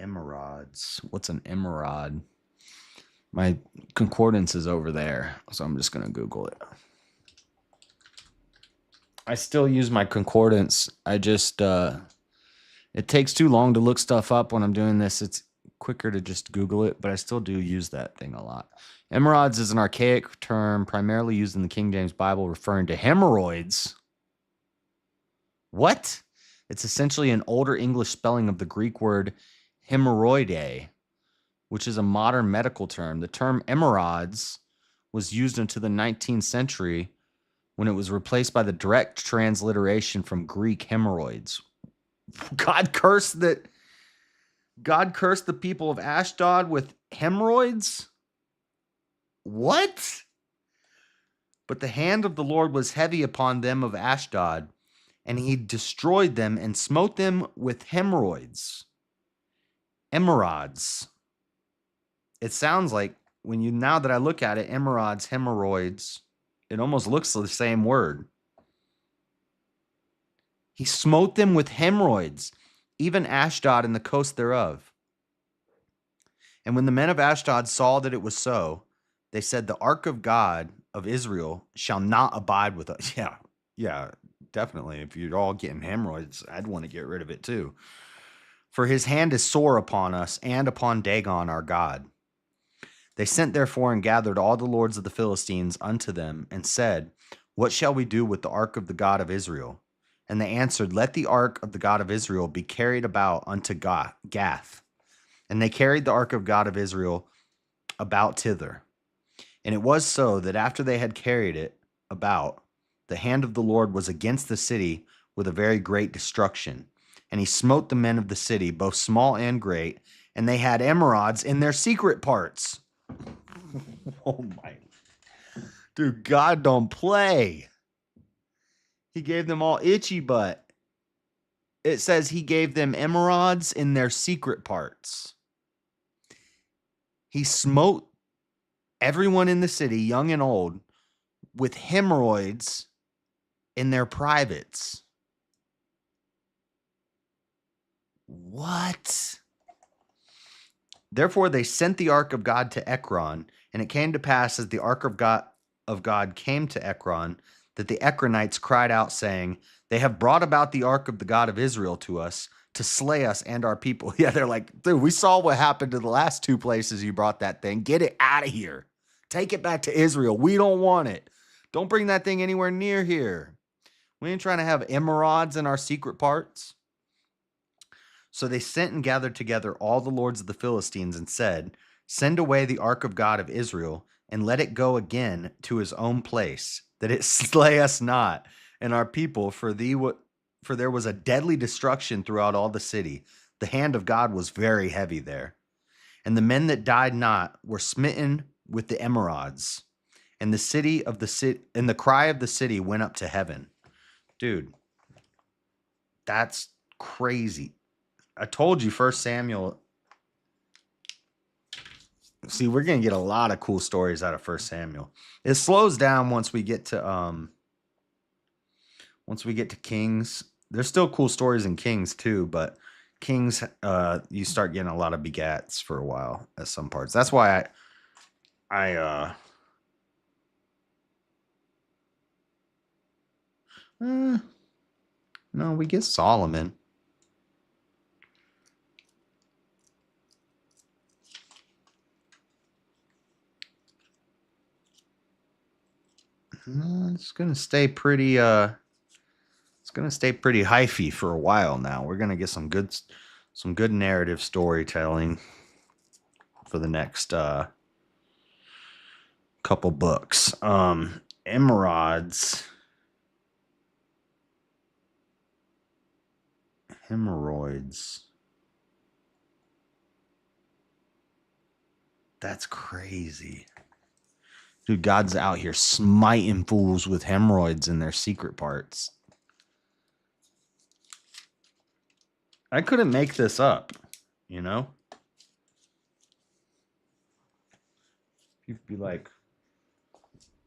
Emerods. What's an emerald? My concordance is over there, so I'm just going to Google it. I still use my concordance. I just, it takes too long to look stuff up when I'm doing this. It's quicker to just Google it, but I still do use that thing a lot. Emerods is an archaic term primarily used in the King James Bible referring to hemorrhoids. What? It's essentially an older English spelling of the Greek word hemorrhoidae, which is a modern medical term. The term emerods was used into the 19th century when it was replaced by the direct transliteration from Greek hemorrhoids. God cursed the people of Ashdod with hemorrhoids? What? But the hand of the Lord was heavy upon them of Ashdod, and he destroyed them and smote them with hemorrhoids. Emerods. It sounds like, now that I look at it, emerods, hemorrhoids, it almost looks the same word. He smote them with hemorrhoids, even Ashdod and the coast thereof. And when the men of Ashdod saw that it was so, they said, the ark of God of Israel shall not abide with us. Yeah, definitely. If you're all getting hemorrhoids, I'd want to get rid of it too. For his hand is sore upon us and upon Dagon our God. They sent therefore and gathered all the lords of the Philistines unto them, and said, what shall we do with the ark of the God of Israel? And they answered, let the ark of the God of Israel be carried about unto Gath. And they carried the ark of God of Israel about thither. And it was so that after they had carried it about, the hand of the Lord was against the city with a very great destruction. And he smote the men of the city, both small and great, and they had emerods in their secret parts. Oh my. Dude, God don't play. He gave them all itchy butt. It says he gave them emerods in their secret parts. He smote everyone in the city, young and old, with hemorrhoids in their privates. What? Therefore they sent the ark of God to Ekron, and it came to pass as the ark of God came to Ekron, that the Ekronites cried out, saying, they have brought about the ark of the God of Israel to us, to slay us and our people. Yeah, they're like, dude, we saw what happened to the last two places you brought that thing. Get it out of here. Take it back to Israel. We don't want it. Don't bring that thing anywhere near here. We ain't trying to have emeralds in our secret parts. So they sent and gathered together all the lords of the Philistines and said, send away the ark of God of Israel and let it go again to his own place, that it slay us not and our people, for there was a deadly destruction throughout all the city. The hand of God was very heavy there. And the men that died not were smitten with the emerods, and the cry of the city went up to heaven. Dude, that's crazy. I told you, 1 Samuel. See, we're gonna get a lot of cool stories out of 1 Samuel. It slows down once we get to Kings. There's still cool stories in Kings too, but Kings, you start getting a lot of begats for a while at some parts. That's why no, we get Solomon. It's gonna stay pretty hyphy for a while now. We're gonna get some good narrative storytelling for the next couple books. Hemorrhoids. That's crazy. Dude, God's out here smiting fools with hemorrhoids in their secret parts. I couldn't make this up, you know? You'd be like,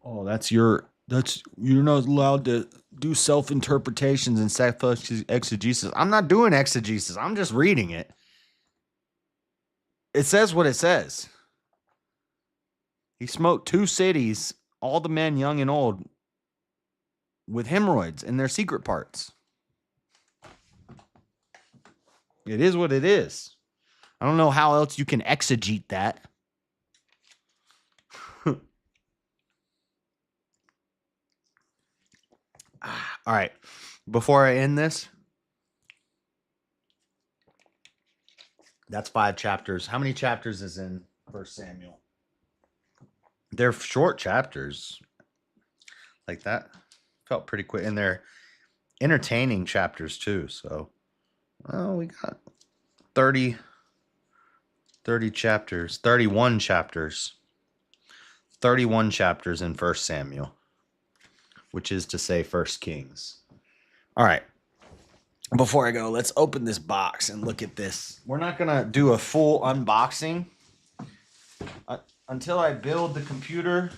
oh, you're not allowed to do self-interpretations and self-exegesis. I'm not doing exegesis. I'm just reading it. It says what it says. He smote 2 cities, all the men young and old, with hemorrhoids in their secret parts. It is what it is. I don't know how else you can exegete that. All right. Before I end this, that's 5 chapters. How many chapters is in 1 Samuel? They're short chapters. Like that. Felt pretty quick. And they're entertaining chapters too. So, well, we got 30 chapters. 31 chapters. 31 chapters in 1 Samuel. Which is to say 1 Kings. All right. Before I go, let's open this box and look at this. We're not going to do a full unboxing until I build the computer.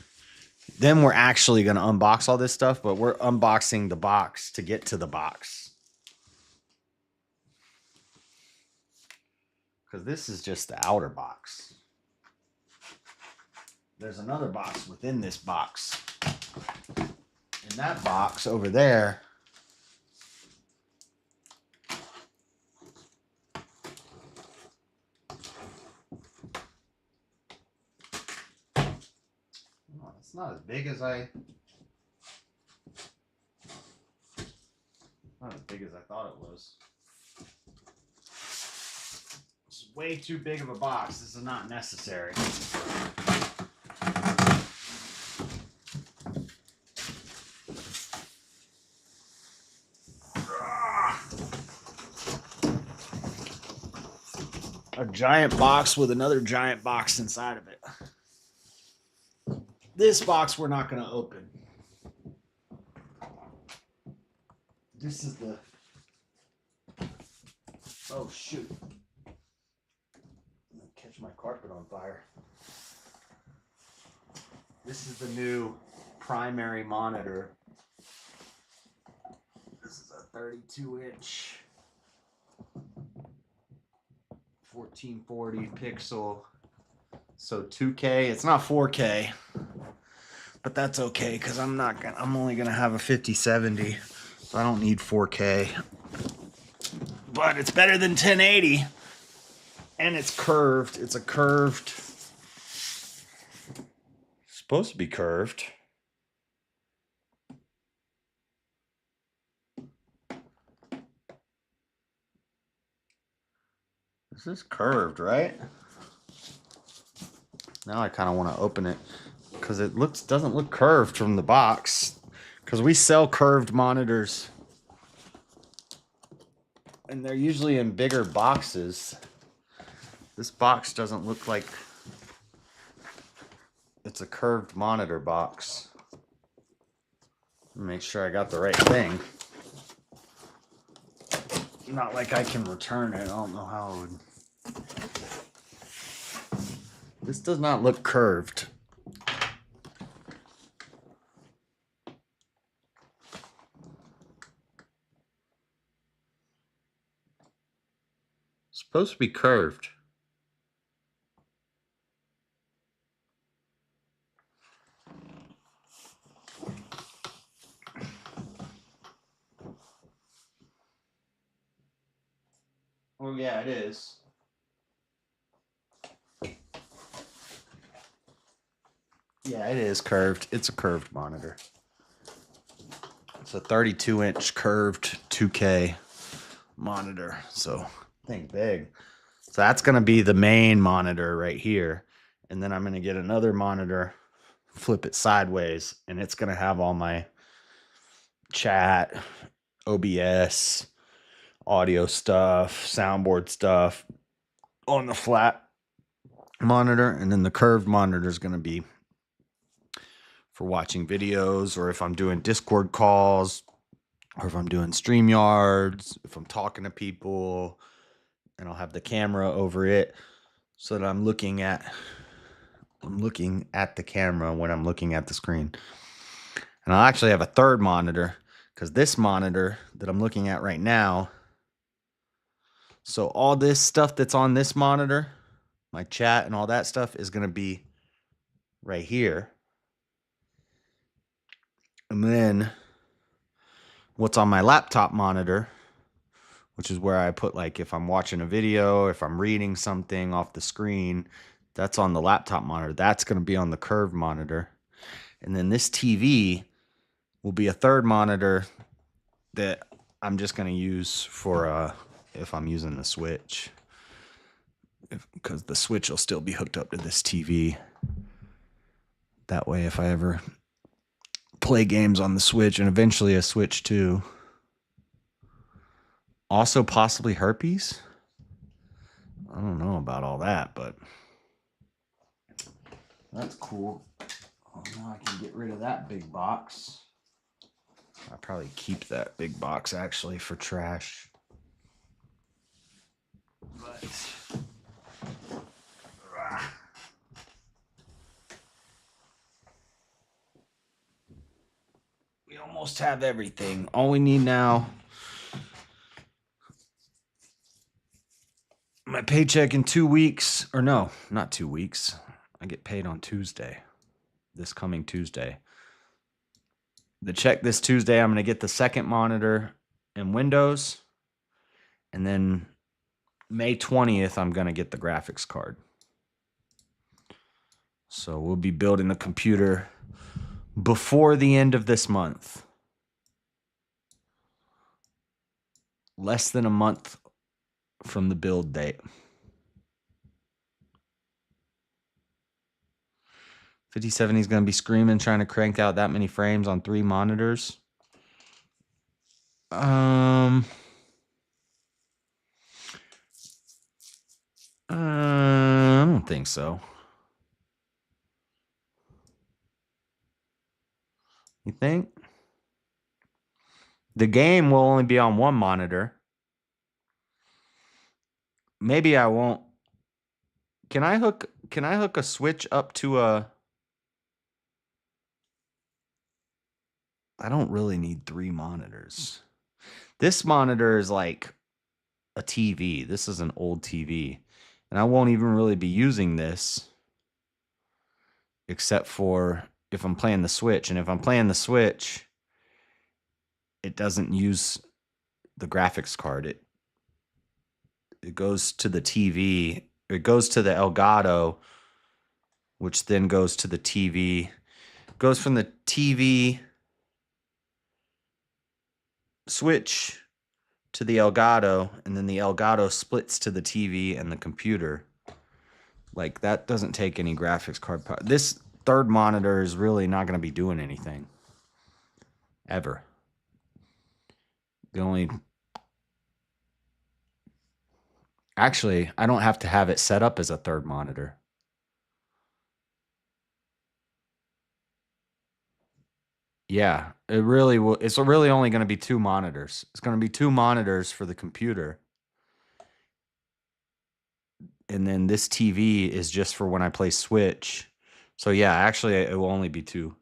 Then we're actually going to unbox all this stuff, but we're unboxing the box to get to the box. Because this is just the outer box. There's another box within this box. In that box over there, it's not as big as I thought it was. It's way too big of a box. This is not necessary. A giant box with another giant box inside of it. This box we're not going to open. This is the... Oh, shoot. I'm going to catch my carpet on fire. This is the new primary monitor. This is a 32-inch 1440 pixel. So 2K. It's not 4K. But that's okay because I'm only gonna have a 5070, so I don't need 4K. but it's better than 1080. And it's curved. It's a curved. Supposed to be curved. This is curved, right? Now I kind of want to open it because it doesn't look curved from the box. Because we sell curved monitors. And they're usually in bigger boxes. This box doesn't look like it's a curved monitor box. Make sure I got the right thing. Not like I can return it. I don't know how I would. This does not look curved. It's supposed to be curved. Oh yeah, it is. Yeah, it is curved. It's a curved monitor. It's a 32-inch curved 2K monitor. So think big. So that's going to be the main monitor right here. And then I'm going to get another monitor, flip it sideways, and it's going to have all my chat, OBS, audio stuff, soundboard stuff on the flat monitor. And then the curved monitor is going to be for watching videos, or if I'm doing Discord calls, or if I'm doing StreamYards, if I'm talking to people, and I'll have the camera over it so that I'm looking at the camera when I'm looking at the screen. And I'll actually have a third monitor because this monitor that I'm looking at right now, so all this stuff that's on this monitor, my chat and all that stuff is going to be right here. And then what's on my laptop monitor, which is where I put, like, if I'm watching a video, if I'm reading something off the screen, that's on the laptop monitor. That's going to be on the curved monitor. And then this TV will be a third monitor that I'm just going to use for if I'm using the Switch. Because the Switch will still be hooked up to this TV. That way, if I ever play games on the Switch, and eventually a Switch 2. Also possibly herpes. I don't know about all that, but that's cool. Oh, now I can get rid of that big box. I'll probably keep that big box actually for trash. But we almost have everything. All we need now, my paycheck in 2 weeks, or no, not 2 weeks. I get paid on Tuesday, this coming Tuesday. The check this Tuesday, I'm going to get the second monitor in Windows. And then May 20th, I'm going to get the graphics card. So we'll be building the computer before the end of this month. Less than a month from the build date. 5070 is going to be screaming trying to crank out that many frames on 3 monitors. I don't think so. You think? The game will only be on one monitor. Maybe I won't. Can I hook a Switch up to a... I don't really need 3 monitors. This monitor is like a TV. This is an old TV. And I won't even really be using this except for if I'm playing the Switch. And if I'm playing the Switch, it doesn't use the graphics card. it goes to the TV. It goes to the Elgato, which then goes to the TV. It goes from the TV switch to the Elgato, and then the Elgato splits to the TV and the computer. Like, that doesn't take any graphics card power. This third monitor is really not going to be doing anything. Ever. The only... Actually, I don't have to have it set up as a third monitor. Yeah, it really will. It's really only going to be 2 monitors. It's going to be 2 monitors for the computer. And then this TV is just for when I play Switch. So yeah, actually it will only be 2.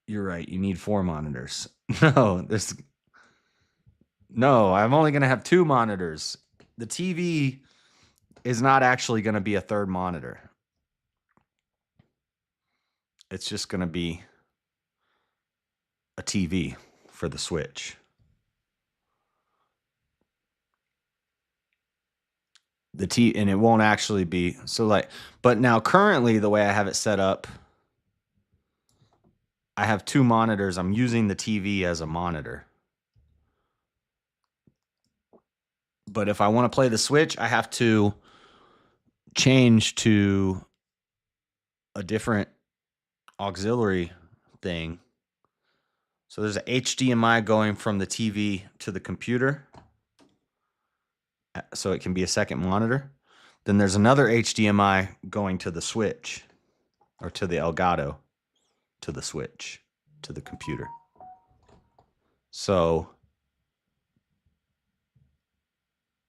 You're right. You need 4 monitors. No, I'm only going to have 2 monitors. The TV is not actually going to be a third monitor. It's just going to be a TV for the Switch. And it won't actually be but now currently the way I have it set up, I have 2 monitors. I'm using the TV as a monitor. But if I want to play the Switch, I have to change to a different auxiliary thing. So there's an HDMI going from the TV to the computer, so it can be a second monitor. Then there's another HDMI going to the Switch, or to the Elgato, to the Switch, to the computer. So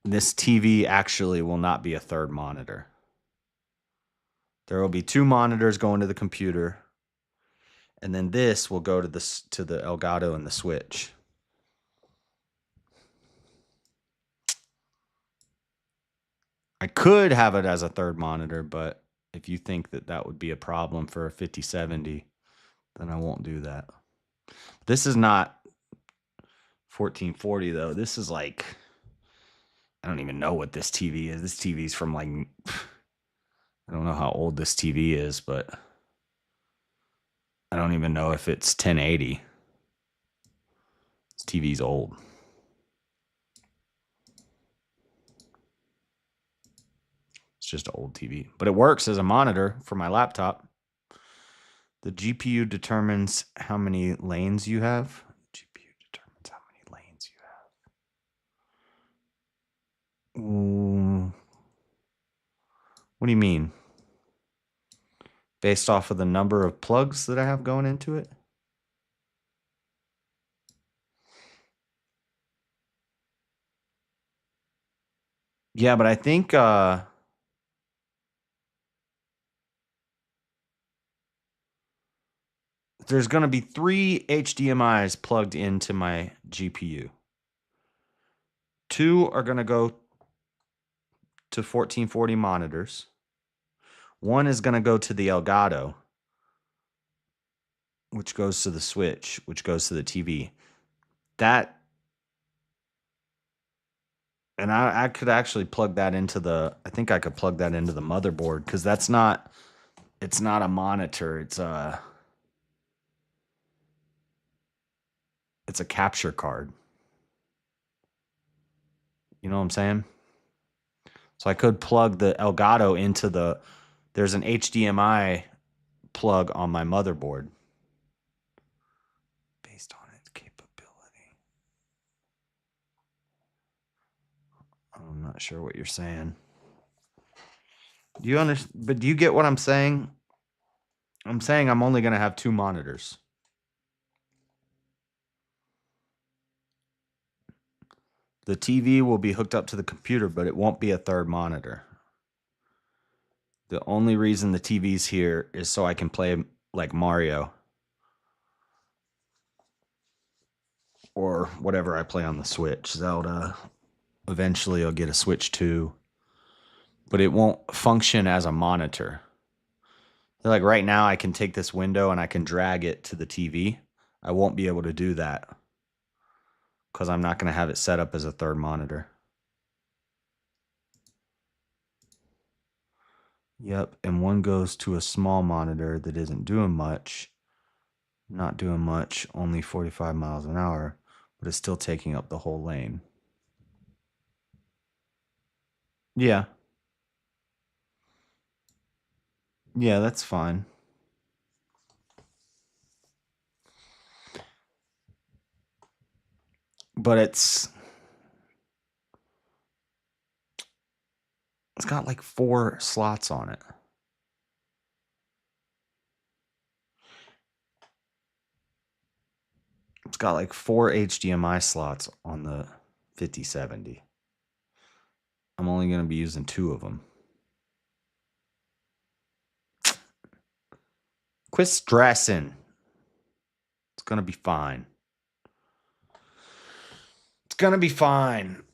this TV actually will not be a third monitor. There will be 2 monitors going to the computer, and then this will go to the Elgato and the Switch. I could have it as a third monitor, but if you think that that would be a problem for a 5070, then I won't do that. This is not 1440 though. This is like, I don't even know what this TV is. This TV's from like, I don't know how old this TV is, but I don't even know if it's 1080. This TV's old. It's just an old TV, but it works as a monitor for my laptop. The GPU determines how many lanes you have. GPU determines how many lanes you have. What do you mean? Based off of the number of plugs that I have going into it? Yeah, but I think there's going to be 3 HDMIs plugged into my GPU. 2 are going to go to 1440 monitors. 1 is going to go to the Elgato, which goes to the Switch, which goes to the TV. And I could actually plug that into I think I could plug that into the motherboard, because it's not a monitor. It's a capture card. You know what I'm saying? So I could plug the Elgato into there's an HDMI plug on my motherboard. Based on its capability. I'm not sure what you're saying. Do you understand? But do you get what I'm saying? I'm saying I'm only going to have 2 monitors. The TV will be hooked up to the computer, but it won't be a third monitor. The only reason the TV's here is so I can play like Mario or whatever I play on the Switch. Zelda. Eventually I'll get a Switch 2, but it won't function as a monitor. Like right now I can take this window and I can drag it to the TV. I won't be able to do that because I'm not going to have it set up as a third monitor. Yep, and one goes to a small monitor that isn't doing much. Not doing much, only 45 miles an hour, but it's still taking up the whole lane. Yeah. Yeah, that's fine. But it's got like 4 slots on it. It's got like 4 HDMI slots on the 5070. I'm only going to be using 2 of them. Quit stressing. It's going to be fine. It's going to be fine.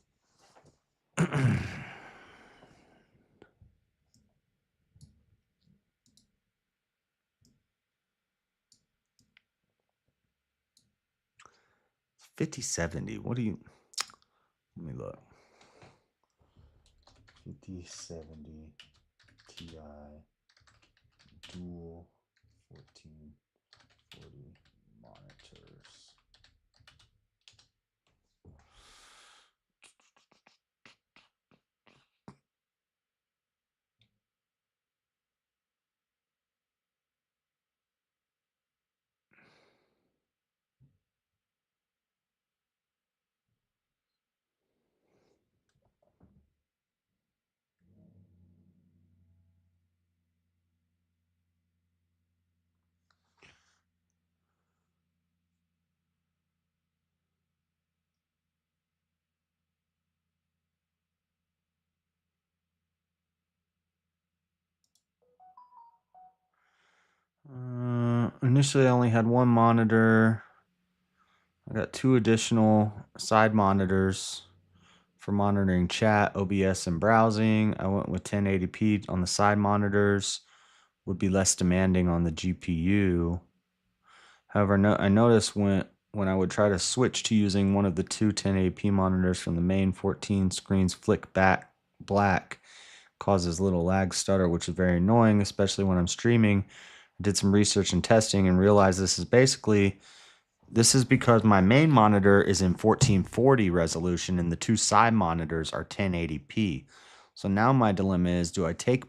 5070. What do you... Let me look. 5070 Ti dual 1440 monitors. Initially, I only had 1 monitor. I got 2 additional side monitors for monitoring chat, OBS, and browsing. I went with 1080p on the side monitors. Would be less demanding on the GPU. However, I noticed when I would try to switch to using one of the 2 1080p monitors from the main 14 screens flick back black, causes little lag stutter, which is very annoying, especially when I'm streaming. I did some research and testing and realized this is because my main monitor is in 1440 resolution and the 2 side monitors are 1080p. So now my dilemma is, do I take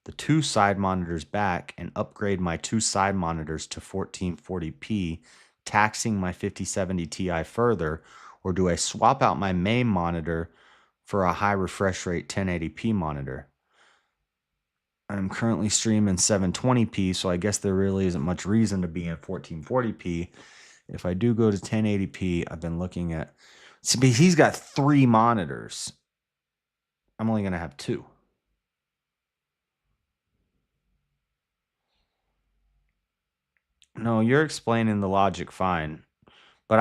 the 2 side monitors back and upgrade my 2 side monitors to 1440p, taxing my 5070 Ti further, or do I swap out my main monitor for a high refresh rate 1080p monitor? I'm currently streaming 720p, so I guess there really isn't much reason to be in 1440p. If I do go to 1080p, I've been looking at... See, but he's got 3 monitors. I'm only going to have 2. No, you're explaining the logic fine, but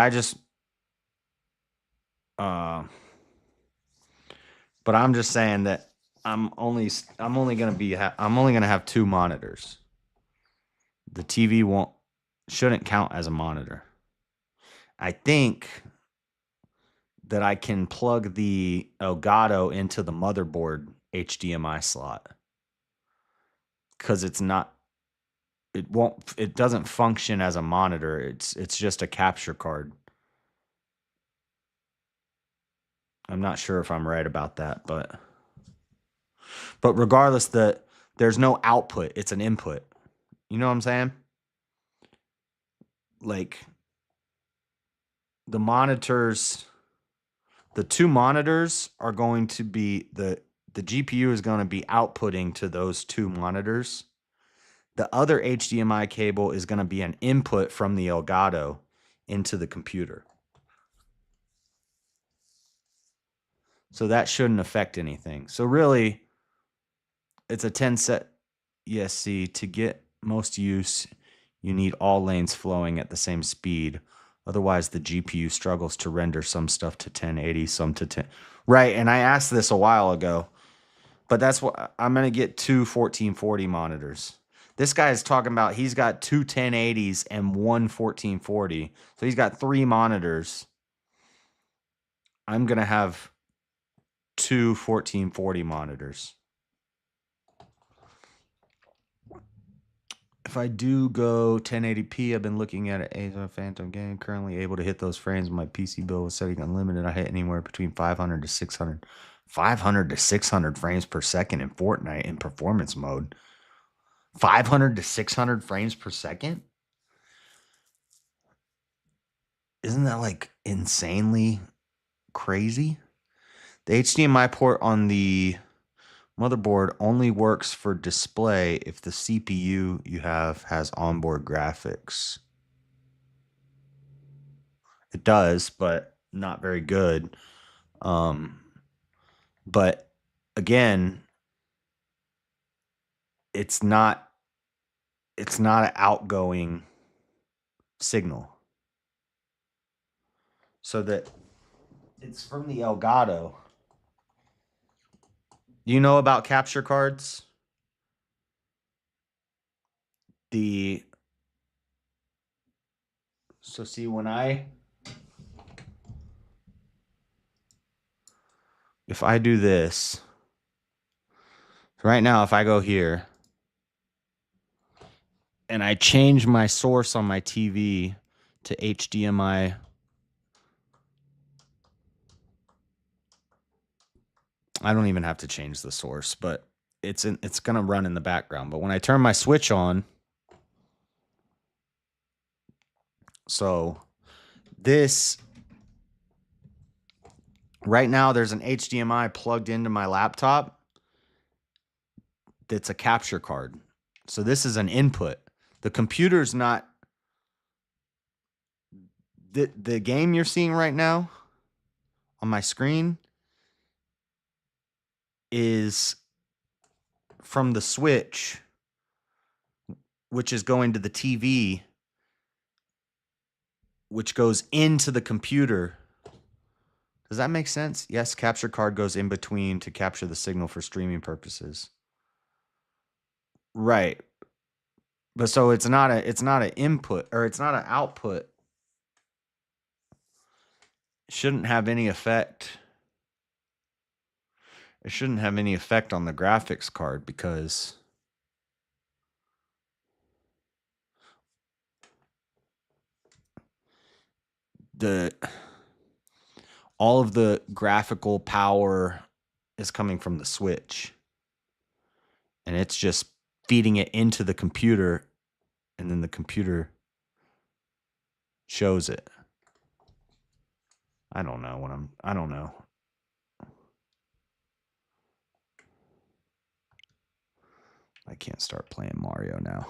but I'm just saying that I'm only going to have 2 monitors. The TV shouldn't count as a monitor. I think that I can plug the Elgato into the motherboard HDMI slot, because it doesn't function as a monitor. It's just a capture card. I'm not sure if I'm right about that, but regardless, there's no output. It's an input. You know what I'm saying? Like, the 2 monitors are going to be the GPU is going to be outputting to those 2 monitors. The other HDMI cable is going to be an input from the Elgato into the computer. So that shouldn't affect anything. So really, it's a 10 set ESC. To get most use, you need all lanes flowing at the same speed. Otherwise, the GPU struggles to render some stuff to 1080, some to 10. Right, and I asked this a while ago, but that's what I'm going to get 2 1440 monitors. This guy is talking about he's got 2 1080s and 1 1440. So he's got 3 monitors. I'm going to have 2 1440 monitors. If I do go 1080p, I've been looking at it. Ace Phantom game currently able to hit those frames. My PC bill was setting unlimited. I hit anywhere between 500 to 600. 500 to 600 frames per second in Fortnite in performance mode. 500 to 600 frames per second? Isn't that like insanely crazy? The HDMI port on the motherboard only works for display if the CPU you have has onboard graphics. It does, but not very good. But again, it's not an outgoing signal. So that it's from the Elgato. Do you know about capture cards? So see, if I do this, right now, if I go here and I change my source on my TV to HDMI, I don't even have to change the source, but it's going to run in the background. But when I turn my switch on, so this right now, there's an HDMI plugged into my laptop that's a capture card. So this is an input. The computer's not... The game you're seeing right now on my screen is from the switch, which is going to the TV, which goes into the computer. Does that make sense? Yes, capture card goes in between to capture the signal for streaming purposes. Right. But so it's not an input, or it's not an output. It shouldn't have any effect. It shouldn't have any effect on the graphics card because all of the graphical power is coming from the switch, and it's just feeding it into the computer, and then the computer shows it. I don't know. I can't start playing Mario now.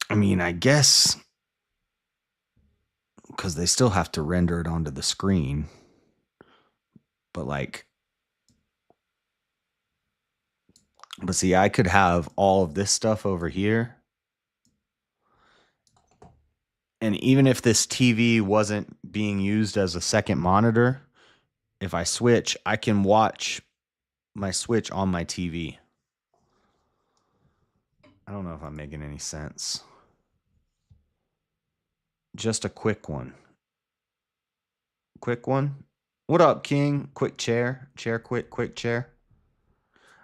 I mean, I guess because they still have to render it onto the screen. But see, I could have all of this stuff over here. And even if this TV wasn't being used as a second monitor, if I switch, I can watch my Switch on my TV. I don't know if I'm making any sense. Just a quick one. Quick one. What up, King? Quick chair. Chair quick, quick chair.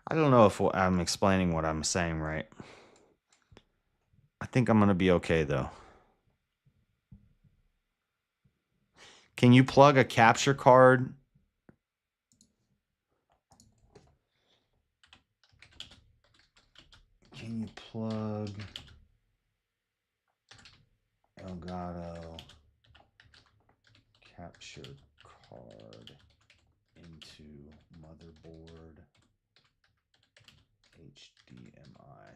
I don't know if I'm explaining what I'm saying right. I think I'm going to be okay, though. Can you plug a capture card? Can you plug Elgato capture card into motherboard HDMI?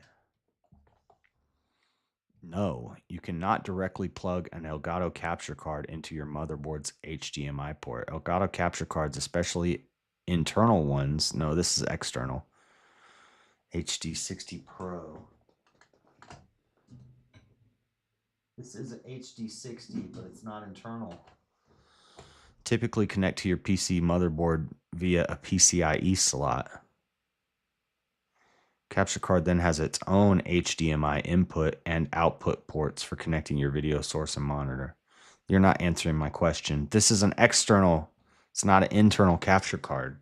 No, you cannot directly plug an Elgato capture card into your motherboard's HDMI port. Elgato capture cards, especially internal ones. No, this is external. HD60 Pro. This is an HD60, but it's not internal. Typically connect to your PC motherboard via a PCIe slot. Capture card then has its own HDMI input and output ports for connecting your video source and monitor. You're not answering my question. This is an external It's not an internal capture card.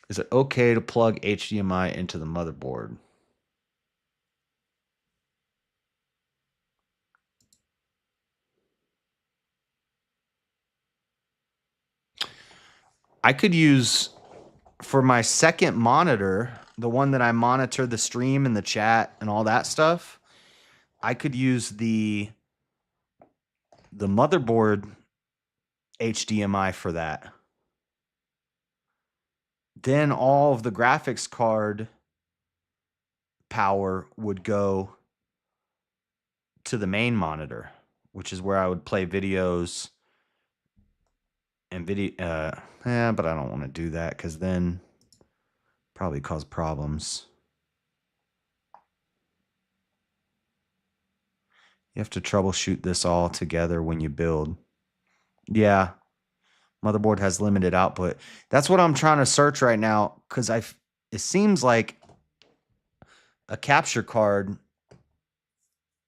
Is it okay to plug HDMI into the motherboard? I could use, for my second monitor, the one that I monitor the stream and the chat and all that stuff, I could use the motherboard HDMI for that. Then all of the graphics card power would go to the main monitor, which is where I would play videos and video. But I don't want to do that because then probably cause problems. You have to troubleshoot this all together when you build. Yeah, motherboard has limited output. That's what I'm trying to search right now because it seems like a capture card,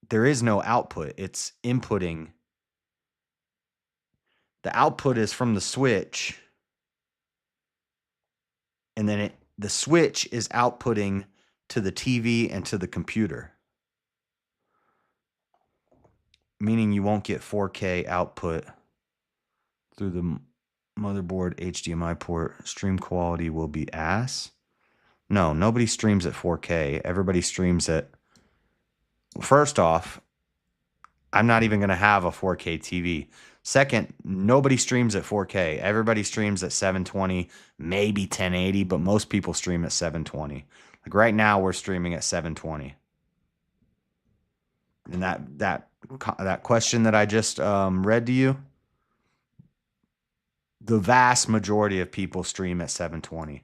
there is no output. It's inputting. The output is from the switch, and then the switch is outputting to the TV and to the computer, meaning you won't get 4K output through the motherboard HDMI port. Stream quality will be ass. No, nobody streams at 4K. Everybody streams at... First off, I'm not even going to have a 4K TV. Second, nobody streams at 4K. Everybody streams at 720, maybe 1080, but most people stream at 720. Like right now, we're streaming at 720. And that question that I just read to you, the vast majority of people stream at 720.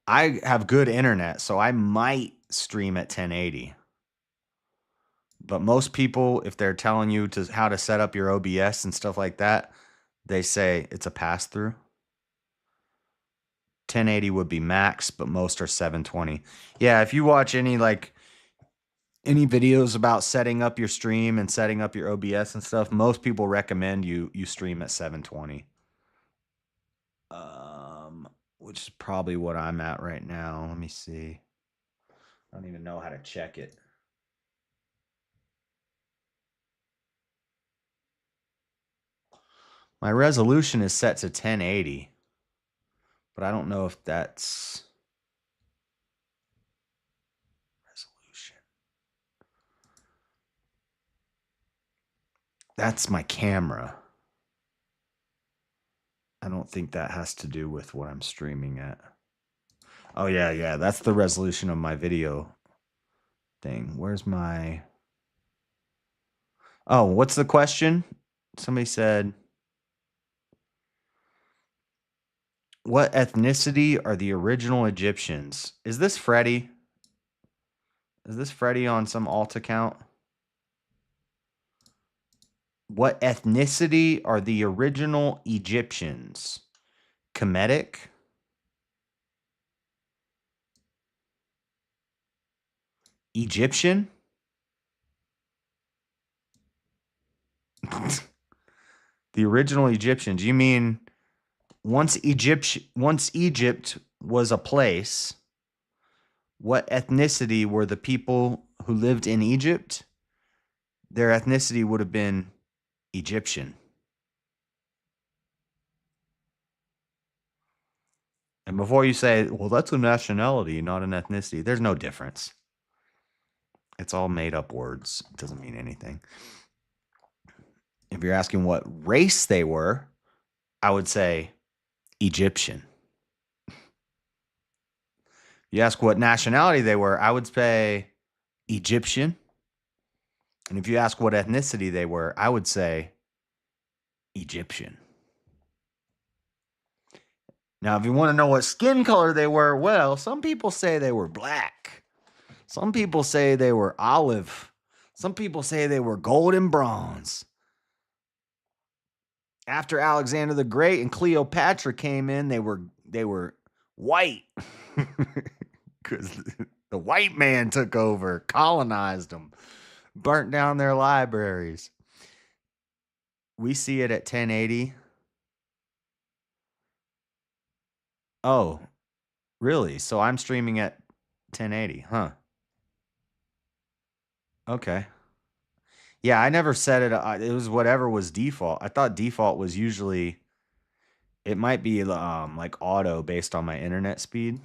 I have good internet, so I might stream at 1080. But most people, if they're telling you how to set up your OBS and stuff like that, they say it's a pass-through. 1080 would be max, but most are 720. Yeah, if you watch any videos about setting up your stream and setting up your OBS and stuff, most people recommend you stream at 720. Which is probably what I'm at right now. Let me see. I don't even know how to check it. My resolution is set to 1080, but I don't know if that's resolution. That's my camera. I don't think that has to do with what I'm streaming at. Oh, yeah. That's the resolution of my video thing. Where's my... Oh, what's the question? Somebody said... What ethnicity are the original Egyptians? Is this Freddy? Is this Freddy on some alt account? What ethnicity are the original Egyptians? Kemetic? Egyptian? The original Egyptians. You mean once Egypt was a place, what ethnicity were the people who lived in Egypt? Their ethnicity would have been Egyptian. And before you say, well, that's a nationality, not an ethnicity, there's no difference. It's all made up words. It doesn't mean anything. If you're asking what race they were, I would say Egyptian. You ask what nationality they were, I would say Egyptian. And if you ask what ethnicity they were, I would say Egyptian. Now, if you want to know what skin color they were, well, some people say they were black. Some people say they were olive. Some people say they were gold and bronze. After Alexander the Great and Cleopatra came in, they were white. Because the white man took over, colonized them. Burnt down their libraries. We see it at 1080. Oh, really? So I'm streaming at 1080, huh? Okay. Yeah, I never set it. It was whatever was default. I thought default was usually, it might be like auto based on my internet speed.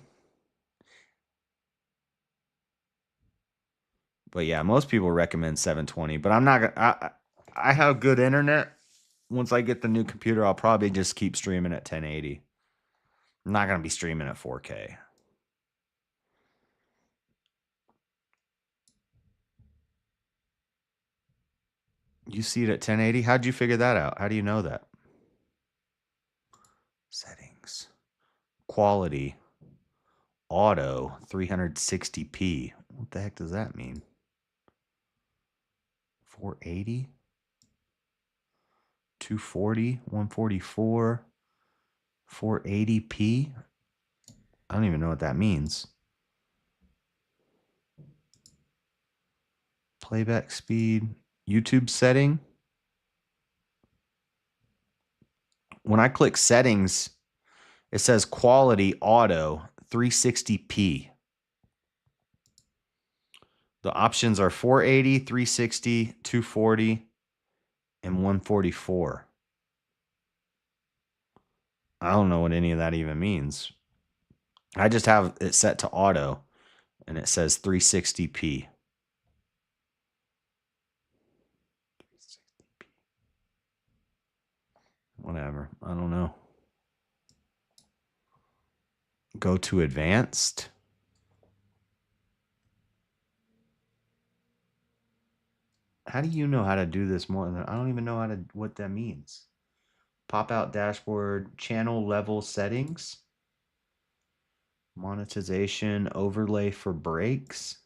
But yeah, most people recommend 720. But I'm not gonna. I have good internet. Once I get the new computer, I'll probably just keep streaming at 1080. I'm not gonna be streaming at 4K. You see it at 1080? How'd you figure that out? How do you know that? Settings. Quality. Auto. 360p. What the heck does that mean? 480? 240? 144? 480p? I don't even know what that means. Playback speed. YouTube setting. When I click settings, it says quality auto 360p. The options are 480, 360, 240, and 144. I don't know what any of that even means. I just have it set to auto, and it says 360p. Whatever. I don't know. Go to advanced. How do you know how to do this more than I don't even know what that means. Pop out dashboard, channel level settings, monetization, overlay for breaks.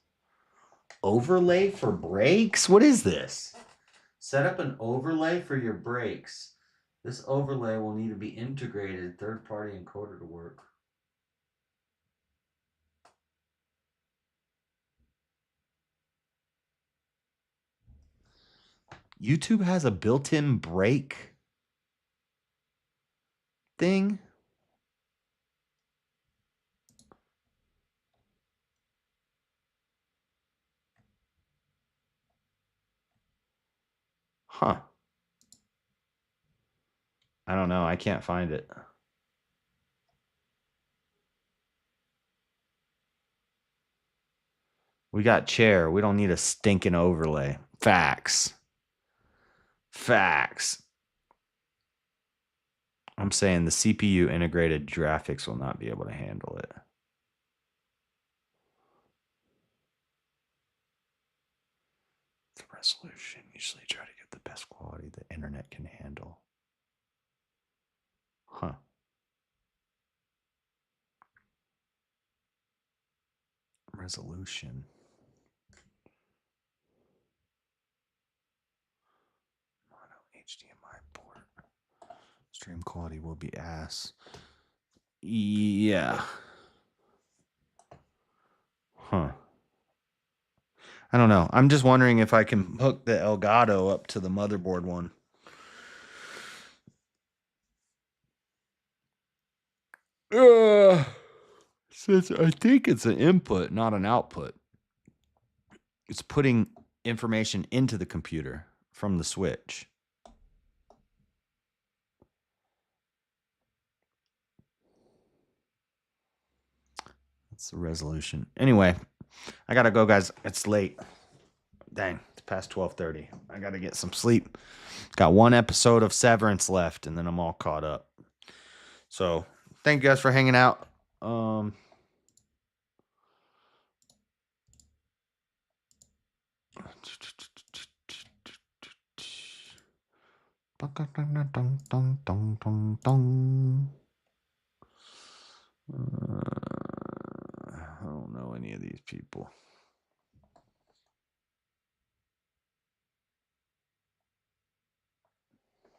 Overlay for breaks? What is this? Set up an overlay for your breaks. This overlay will need to be integrated third-party encoder to work. YouTube has a built-in break thing. Huh. I don't know. I can't find it. We got chair. We don't need a stinking overlay. Facts. Facts. I'm saying the CPU integrated graphics will not be able to handle it. The resolution. Usually try to get the best quality the internet can handle. Huh. Resolution. Mono HDMI port. Stream quality will be ass. Yeah. Huh. I don't know. I'm just wondering if I can hook the Elgato up to the motherboard one. Since I think it's an input, not an output. It's putting information into the computer from the switch. That's the resolution. Anyway, I gotta go, guys. It's late. Dang, it's past 12:30. I gotta get some sleep. Got one episode of Severance left, and then I'm all caught up. So, thank you guys for hanging out. I don't know any of these people.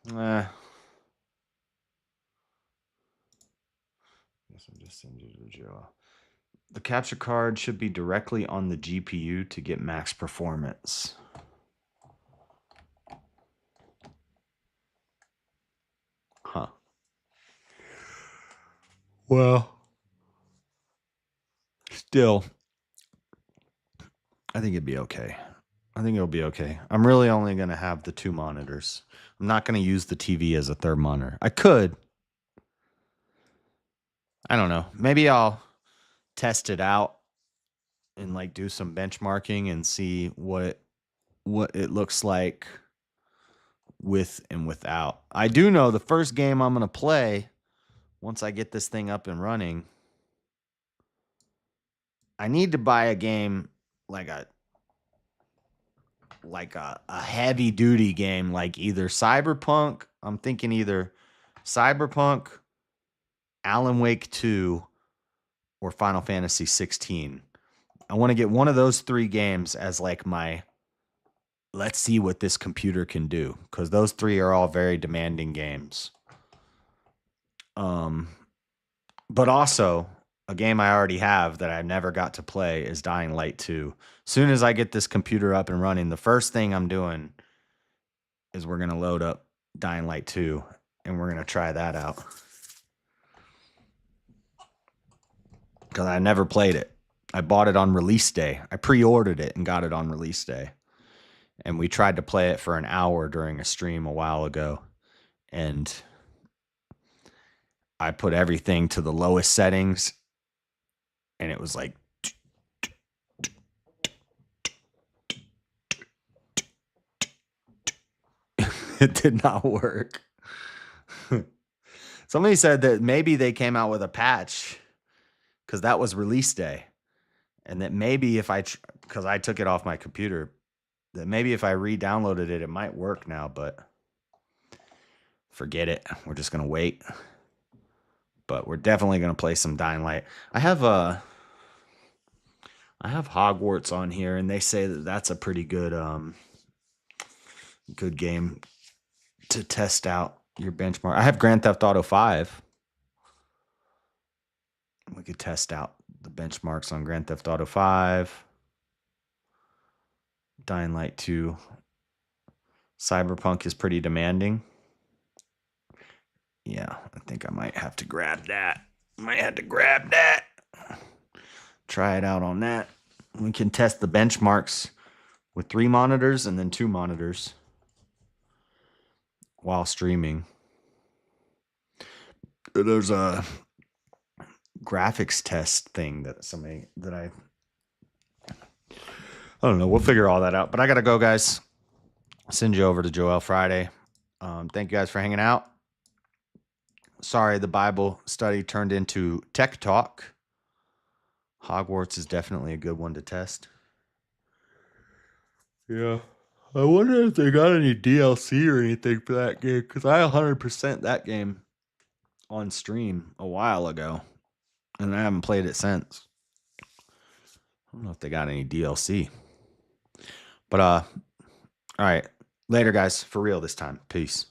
Guess I'm just sending you to Joe. The capture card should be directly on the GPU to get max performance. Well, still, I think it'd be okay. I think it'll be okay. I'm really only going to have the 2 monitors. I'm not going to use the TV as a third monitor. I could. I don't know. Maybe I'll test it out and like do some benchmarking and see what it looks like with and without. I do know the first game I'm going to play once I get this thing up and running, I need to buy a game like a heavy duty game, like either Cyberpunk. I'm thinking either Cyberpunk, Alan Wake 2, or Final Fantasy 16. I want to get one of those 3 games as like my let's see what this computer can do, because those 3 are all very demanding games. But also a game I already have that I never got to play is Dying Light 2. Soon as I get this computer up and running, the first thing I'm doing is we're going to load up Dying Light 2 and we're going to try that out. Because I never played it. I bought it on release day. I pre-ordered it and got it on release day. And we tried to play it for an hour during a stream a while ago. And I put everything to the lowest settings. And it was like... It did not work. Somebody said that maybe they came out with a patch because that was release day. And that maybe if because I took it off my computer, that maybe if I re-downloaded it, it might work now, but forget it. We're just going to wait. But we're definitely going to play some Dying Light. I have Hogwarts on here, and they say that that's a pretty good good game to test out your benchmark. I have Grand Theft Auto 5. We could test out the benchmarks on Grand Theft Auto 5. Dying Light 2. Cyberpunk is pretty demanding. Yeah, I think I might have to grab that. Try it out on that. We can test the benchmarks with 3 monitors and then 2 monitors while streaming. There's a graphics test thing that I don't know. We'll figure all that out. But I got to go, guys. I'll send you over to Joel Friday. Thank you guys for hanging out. Sorry, the Bible study turned into tech talk. Hogwarts is definitely a good one to test. Yeah. I wonder if they got any DLC or anything for that game, because I 100% that game on stream a while ago, and I haven't played it since. I don't know if they got any DLC. But, all right. Later, guys. For real this time. Peace.